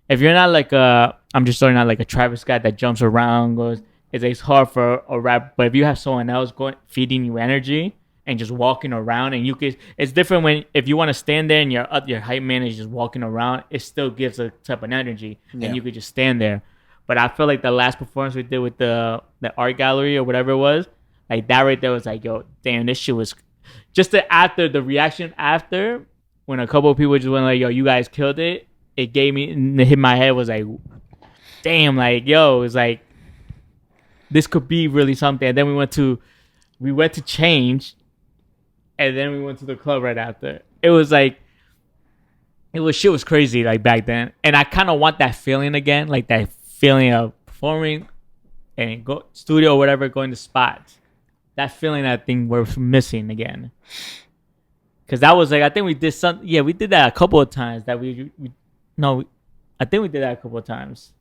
if you're not like I'm just starting out like a Travis Scott that jumps around, goes, it's hard for a rap. But if you have someone else feeding you energy and just walking around, and it's different if you want to stand there and your hype man is just walking around, it still gives a type of energy, and you could just stand there. But I feel like the last performance we did with the art gallery or whatever it was, like that right there was like, yo, damn, this shit was just the reaction after when a couple of people just went like, yo, you guys killed it. It gave me, and it hit my head was like, damn, like, yo, it's like, this could be really something. And then we went to change, and then we went to the club right after. It was like, shit was crazy like back then. And I kind of want that feeling again, like that feeling of performing and go studio or whatever, going to spots. That feeling, I think we're missing again. Cause that was like I think we did some. Yeah, we did that a couple of times. That we no, I think we did that a couple of times.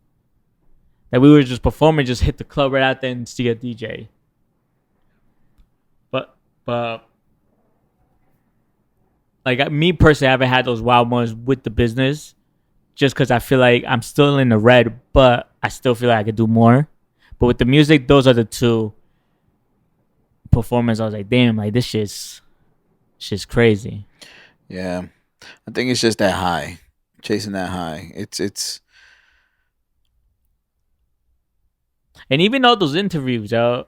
That we were just performing, just hit the club right out there and see a DJ. But like me personally, I haven't had those wild moments with the business, just because I feel like I'm still in the red, but I still feel like I could do more. But with the music, those are the two performances. I was like, damn, like this shit's crazy. Yeah, I think it's just that high, chasing that high. It's. And even though those interviews, yo,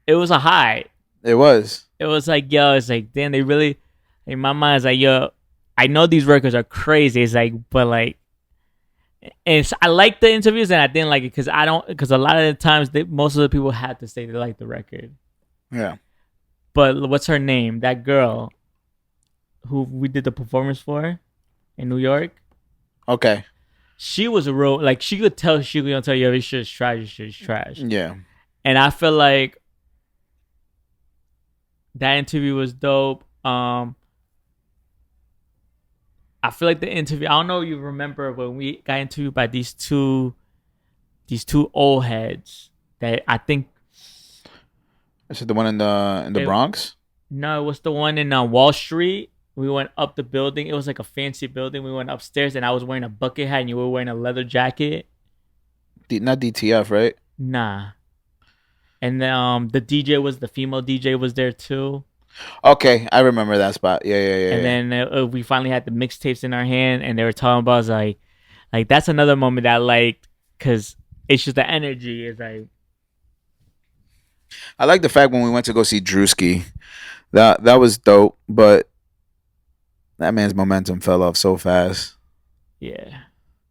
it was a high. It was. It was like, yo, it's like, damn, they really. In my mind, it's like, yo, I know these records are crazy. It's like, but like, I like the interviews and I didn't like it because a lot of the times most of the people had to say they like the record. Yeah. But what's her name? That girl who we did the performance for in New York. Okay. She was a real, like, she could tell, she was gonna tell you, this shit's trash, this shit's trash. Yeah. And I feel like that interview was dope. I feel like the interview, I don't know if you remember when we got interviewed by these two old heads that I think. Is it the one in the Bronx? No, it was the one in Wall Street. We went up the building. It was like a fancy building. We went upstairs and I was wearing a bucket hat and you were wearing a leather jacket. Not DTF, right? Nah. And the DJ the female DJ was there too. Okay, I remember that spot. Yeah. And then we finally had the mixtapes in our hand, and they were talking about, I was like that's another moment that I liked, because it's just the energy is like. I like the fact when we went to go see Drewski, that was dope, but that man's momentum fell off so fast. Yeah,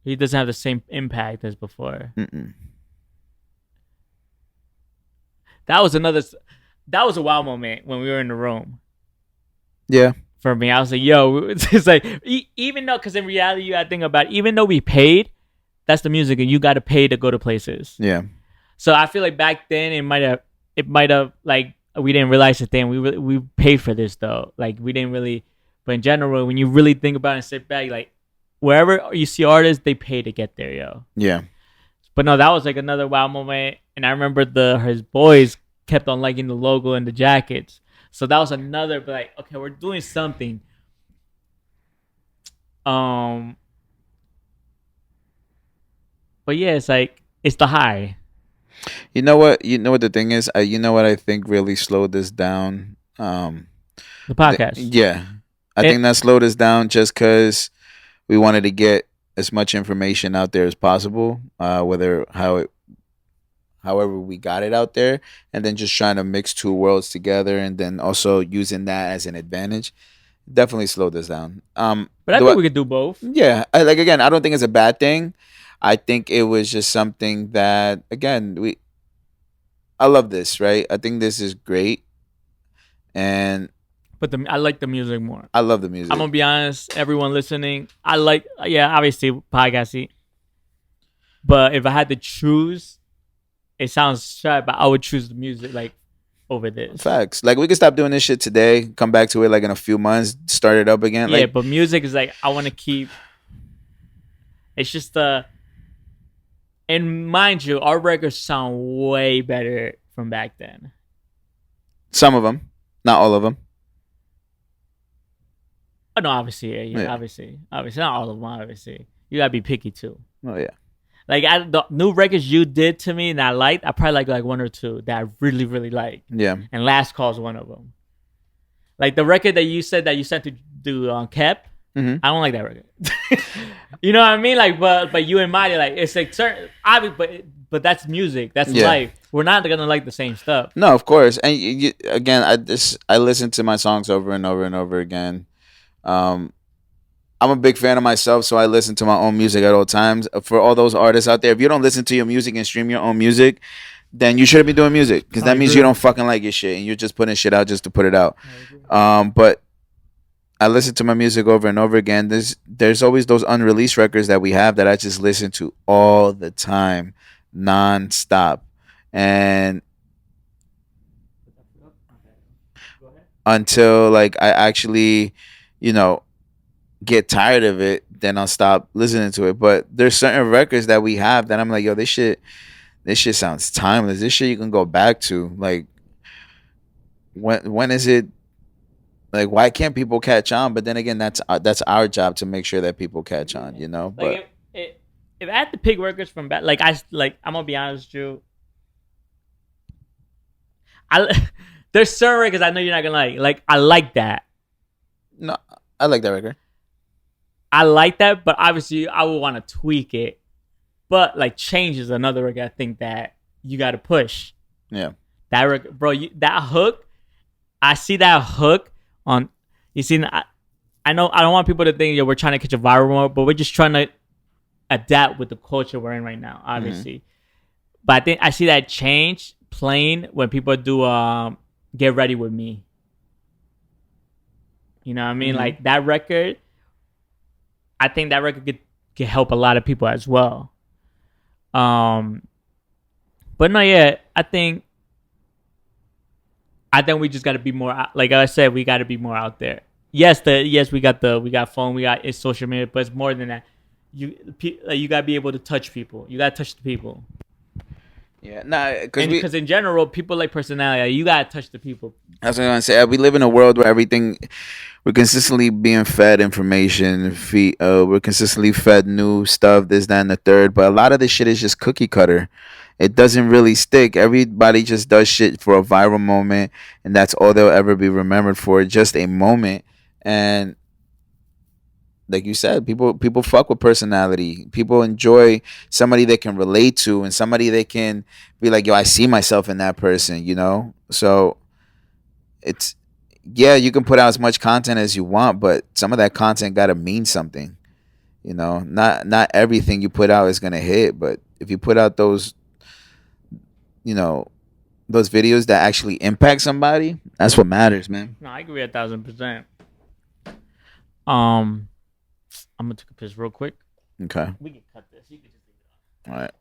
he doesn't have the same impact as before. Mm-mm. That was a wild moment when we were in the room. Yeah. For me, I was like, yo, it's like, even though, because in reality, you got to think about it, even though we paid, that's the music, and you got to pay to go to places. Yeah. So I feel like back then, it might have, like, we didn't realize the thing. We paid for this, though. Like, we didn't really, but in general, when you really think about it and sit back, like, wherever you see artists, they pay to get there, yo. Yeah. But no, that was like another wild moment. And I remember his boys kept on liking the logo and the jackets. So that was another, but like, okay, we're doing something. But yeah, it's like, it's the high. You know what the thing is? You know what I think really slowed this down? The podcast. Yeah. I think that slowed us down just because we wanted to get as much information out there as possible, however we got it out there, and then just trying to mix two worlds together, and then also using that as an advantage definitely slowed us down. But I think we could do both. Yeah, I don't think it's a bad thing. I think it was just something that, again, I love this, right? I think this is great, and but I like the music more. I love the music. I'm gonna be honest, everyone listening, I like, obviously podcasting, but if I had to choose, it sounds shy, but I would choose the music like over this. Facts. Like, we could stop doing this shit today, come back to it like in a few months, start it up again. Yeah, like, but music is like, I want to keep. It's just and mind you, our records sound way better from back then. Some of them, not all of them. Oh no, obviously, yeah. Obviously, not all of them. Obviously, you gotta be picky too. Oh yeah. Like, the new records you did to me and I liked, I probably like one or two that I really, really like. Yeah. And Last Call is one of them. Like the record that you said that you sent to do on Kep, I don't like that record. You know what I mean? Like, but you and Mahdi, like, it's like certain, obviously, but that's music, that's life. We're not gonna like the same stuff. No, of course. And again, I listen to my songs over and over and over again. I'm a big fan of myself, so I listen to my own music at all times. For all those artists out there, if you don't listen to your music and stream your own music, then you shouldn't be doing music, because that means you don't fucking like your shit and you're just putting shit out just to put it out. But I listen to my music over and over again. There's always those unreleased records that we have that I just listen to all the time, non-stop. And until, like, I actually get tired of it, then I'll stop listening to it. But there's certain records that we have that I'm like, yo, this shit sounds timeless. This shit you can go back to. Like, when is it? Like, why can't people catch on? But then again, that's our job to make sure that people catch on, But like if I had to pick records from back, I'm gonna be honest with you. There's certain records I know you're not gonna like. Like, I like that. No, I like that record. I like that, but obviously I would want to tweak it. But like, Change is another record I think that you got to push. Yeah, that record, bro. That hook, I see that hook on. You see, I know I don't want people to think we're trying to catch a viral moment, but we're just trying to adapt with the culture we're in right now, obviously. Mm-hmm. But I think I see that Change playing when people do Get Ready With Me. You know what I mean? Mm-hmm. Like, that record, I think that record could help a lot of people as well. But no, yeah, I think we just got to be more, like I said, we got to be more out there. Yes, we got phone, it's social media, but it's more than that. You got to be able to touch people. You got to touch the people. Yeah, nah, because in general, people like personality. You got to touch the people. That's what I'm gonna say. We live in a world where we're consistently being fed information. We're consistently fed new stuff, this, that, and the third. But a lot of this shit is just cookie cutter. It doesn't really stick. Everybody just does shit for a viral moment, and that's all they'll ever be remembered for. Just a moment. And like you said, people fuck with personality. People enjoy somebody they can relate to and somebody they can be like, yo, I see myself in that person, So it's, yeah, you can put out as much content as you want, but some of that content got to mean something. Not everything you put out is going to hit, but if you put out those videos that actually impact somebody, that's what matters, man. No, I agree 1,000%. I'm gonna take a piss real quick. Okay. We can cut this. You can just leave it on. All right.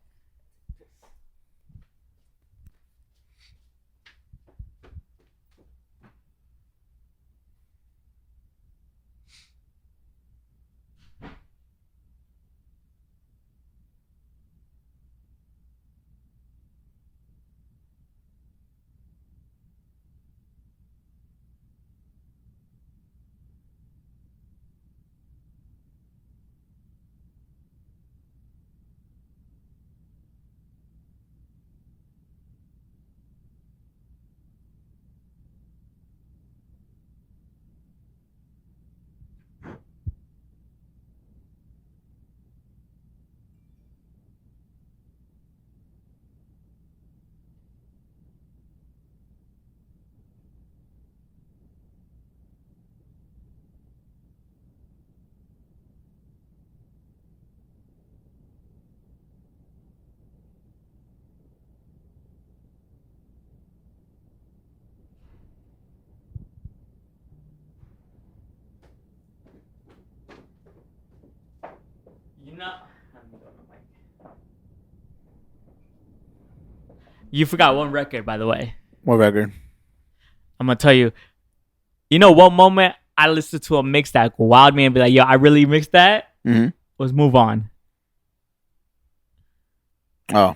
You forgot one record, by the way. What record? I'm gonna tell you. One moment I listened to a mix that wowed me and be like, yo, I really mixed that. Mm-hmm. Was Move On. Oh.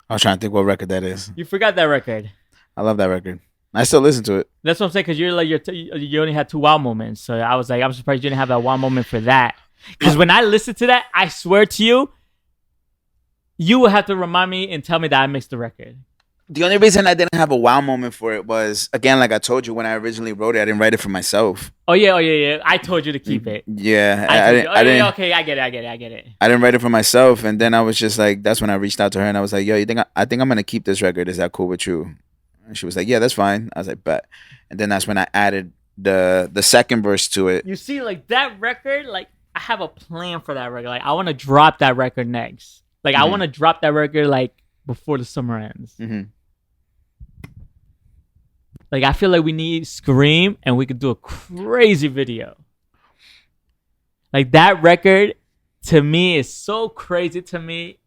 I was trying to think what record that is. You forgot that record. I love that record. I still listen to it. That's what I'm saying, because you only had 2 wow moments. So I was like, I'm surprised you didn't have that wow moment for that. Because when I listened to that, I swear to you, you would have to remind me and tell me that I mixed the record. The only reason I didn't have a wow moment for it was, again, like I told you, when I originally wrote it, I didn't write it for myself. Oh, yeah. I told you to keep it. Yeah. I didn't. Okay, I get it. I didn't write it for myself. And then I was just like, that's when I reached out to her and I was like, yo, I think I'm going to keep this record. Is that cool with you? And she was like, yeah, that's fine. I was like, bet. And then that's when I added the second verse to it. You see, like, that record, like, I have a plan for that record. Like, I want to drop that record next. Like, I want to drop that record, like, before the summer ends. Mm-hmm. Like, I feel like we need Scream, and we could do a crazy video. Like, that record, to me, is so crazy to me.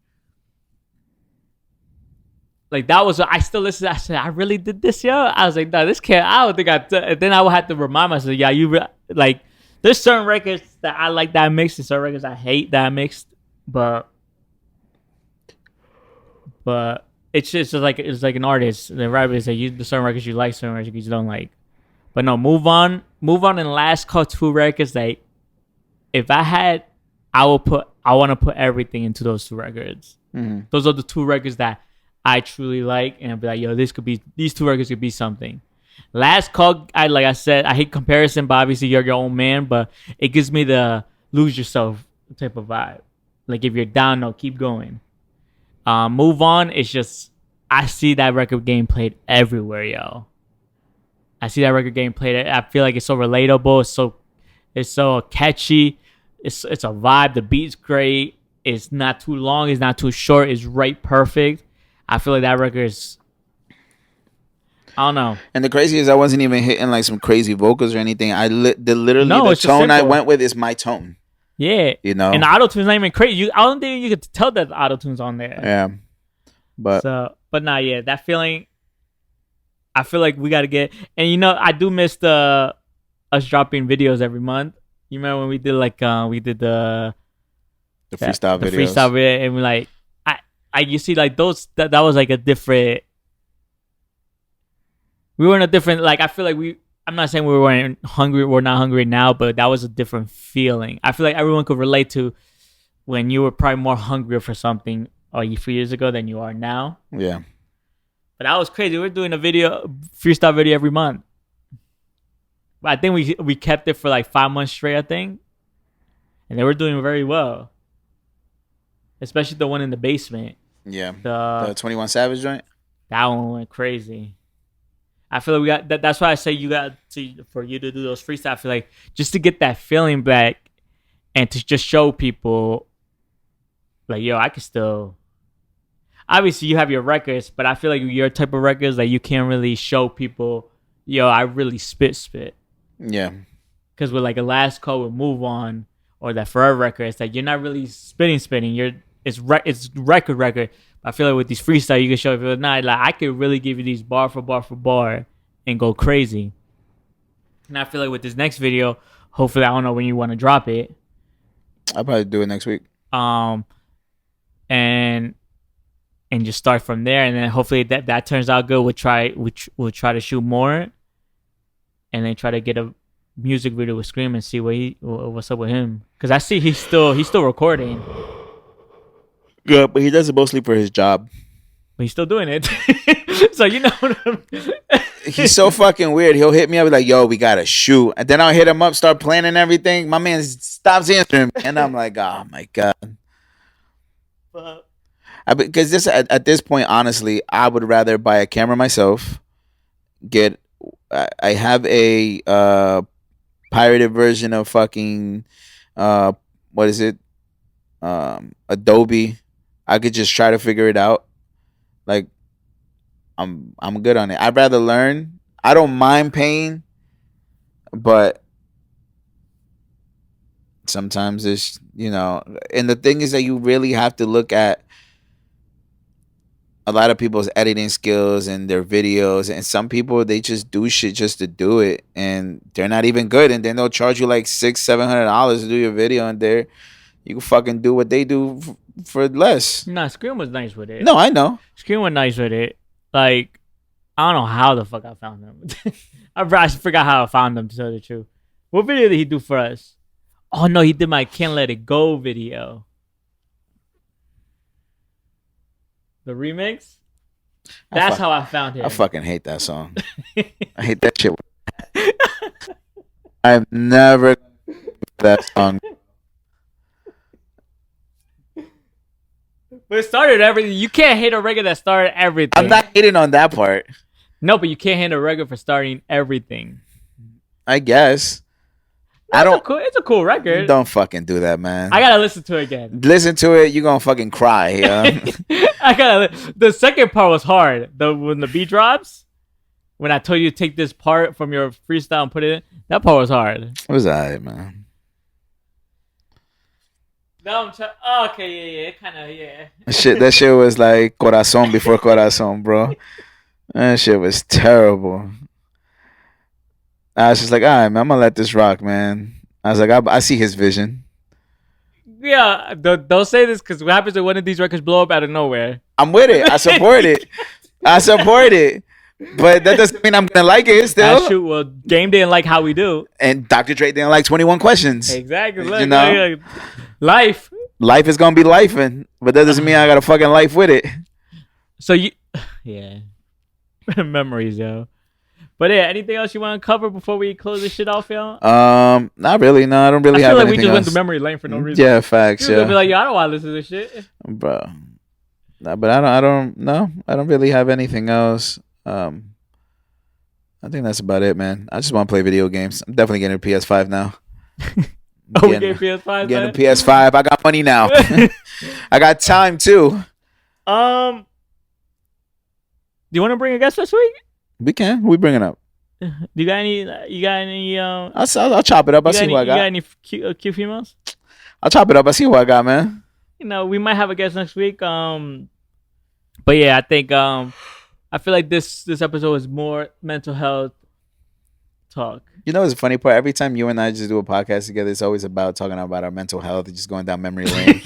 Like, that was, I still listen to it. I said, I really did this, yo? I was like, no, this can't, I don't think I did. And then I would have to remind myself, yeah, like there's certain records that I like that I mixed and certain records I hate that I mixed, but it's just like it's like an artist. The rapper is like the certain records you like, certain records you don't like. But no, move on, and Last Call 2 records. Like if I had, I want to put everything into those 2 records. Mm-hmm. Those are the 2 records that I truly like, and I'd be like, yo, these 2 records could be something. Last Call, like I said, I hate comparison, but obviously you're your own man, but it gives me the lose yourself type of vibe. Like if you're down, no, keep going. Move On, it's just, I see that record getting played everywhere, yo. I see that record getting played. I feel like it's so relatable. It's so catchy. It's a vibe. The beat's great. It's not too long. It's not too short. It's right perfect. I feel like that record is, I don't know. And the crazy is I wasn't even hitting like some crazy vocals or anything. The tone I went with is my tone. Yeah. You know? And the auto-tune's not even crazy. I don't think you could tell that the auto-tune's on there. Yeah. But nah, yeah, that feeling, I feel like we got to get, and I do miss us dropping videos every month. You remember when we did the freestyle videos. The freestyle video, and we like, you see like those, that was like a different, we were in a different, like I feel like I'm not saying we weren't hungry, we're not hungry now, but that was a different feeling. I feel like everyone could relate to when you were probably more hungry for something a few years ago than you are now. Yeah. But that was crazy. We're doing a freestyle video every month. But I think we kept it for like 5 months straight, I think. And they were doing very well. Especially the one in the basement. Yeah. The 21 Savage joint? That one went crazy. I feel like we got that. That's why I say for you to do those freestyles. I feel like just to get that feeling back and to just show people like, yo, I can still. Obviously, you have your records, but I feel like your type of records that you can't really show people, yo, I really spit. Yeah. Because with like a Last Call with Move On or that Forever record, it's like you're not really spitting. It's record. I feel like with these freestyle, you can show people, like I could really give you these bar for bar and go crazy. And I feel like with this next video, hopefully, I don't know when you want to drop it. I'll probably do it next week. And just start from there, and then hopefully that turns out good. We'll try to shoot more, and then try to get a music video with Scream and see what's up with him. Because I see he's still recording. Yeah, but he does it mostly for his job. But he's still doing it. So you know what I mean? He's so fucking weird. He'll hit me up like, yo, we gotta shoot. And then I'll hit him up, start planning everything. My man stops answering. And I'm like, oh my God. Because at this point, honestly, I would rather buy a camera myself. I have a pirated version of fucking what is it? Adobe. I could just try to figure it out. Like, I'm good on it. I'd rather learn. I don't mind paying, but sometimes it's, and the thing is that you really have to look at a lot of people's editing skills and their videos, and some people, they just do shit just to do it, and they're not even good, and then they'll charge you like $600-$700 to do your video, and you can fucking do what they do for less. Nah, Scream was nice with it. No, I know. Scream was nice with it. Like, I don't know how the fuck I found them. I forgot how I found them, to tell the truth. What video did he do for us? Oh no, he did my Can't Let It Go video. The remix? That's how I found him. I fucking hate that song. I hate that shit. I've never that song. But it started everything. You can't hate a record that started everything. I'm not hating on that part. No, but you can't hate a record for starting everything. I guess. No, it's a cool record. Don't fucking do that, man. I gotta listen to it again. Listen to it, you're gonna fucking cry. Yeah. The second part was hard. When the beat drops, when I told you to take this part from your freestyle and put it in, that part was hard. It was alright, man. Okay, yeah, kind of, yeah. That shit was like Corazon before Corazon, bro. That shit was terrible. I was just like, all right, man, I'm gonna let this rock, man. I was like, I see his vision. Yeah, don't say this because what happens if one of these records blow up out of nowhere? I'm with it. I support it. I support it. But that doesn't mean I'm gonna like it still. Shoot, well, Game didn't like How We Do, and Dr. Dre didn't like 21 Questions. Exactly. Look, life is gonna be lifing, but that doesn't mean I got a fucking life with it. So yeah, memories, yo. But yeah, anything else you want to cover before we close this shit off, yo? Not really. No, I don't really have anything else. I feel like we just went through memory lane for no reason. Yeah, facts. You're gonna be like, yo, I don't want to listen to this shit, bro. Nah, but I don't really have anything else. I think that's about it, man. I just want to play video games. I'm definitely getting a PS5 now. We getting PS5. Getting a PS5. I got money now. I got time too. Do you want to bring a guest this week? We can. Who we bringing up? You got any? I'll chop it up. I'll see who I got. You got any cute females? I'll chop it up. I'll see who I got, man. We might have a guest next week. But yeah, I think I feel like this episode is more mental health talk. You know, it's a funny part. Every time you and I just do a podcast together, it's always about talking about our mental health and just going down memory lane.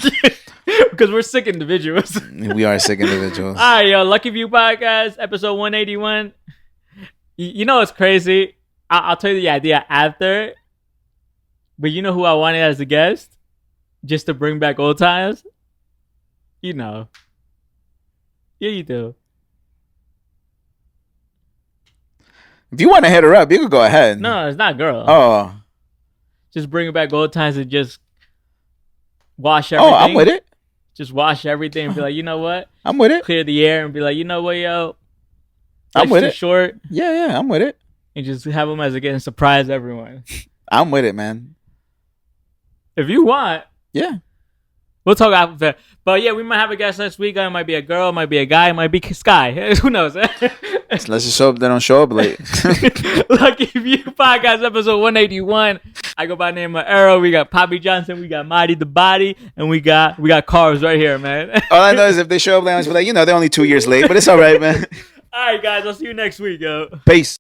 Because we're sick individuals. We are sick individuals. All right, yo, Lucky View Podcast, episode 181. You know what's crazy? I'll tell you the idea after. But you know who I wanted as a guest? Just to bring back old times? You know. Yeah, you do. If you want to hit her up, you can go ahead. No, it's not girl. Oh. Just bring back old times and just wash everything. Oh, I'm with it. Just wash everything and be like, you know what? I'm with it. Clear the air and be like, you know what, yo? I'm with it. Short. Yeah, I'm with it. And just have them as a getting surprise everyone. I'm with it, man. If you want. Yeah. We'll talk after that. But yeah, we might have a guest next week. It might be a girl, it might be a guy, it might be Sky. Who knows? Let's just hope they don't show up late. Lucky View Podcast, episode 181. I go by the name of Arrow. We got Papijohnson, we got Mahdi the Body, and we got Carbs right here, man. All I know is if they show up late, I'm just be like, they're only 2 years late, but it's all right, man. All right, guys. I'll see you next week, yo. Peace.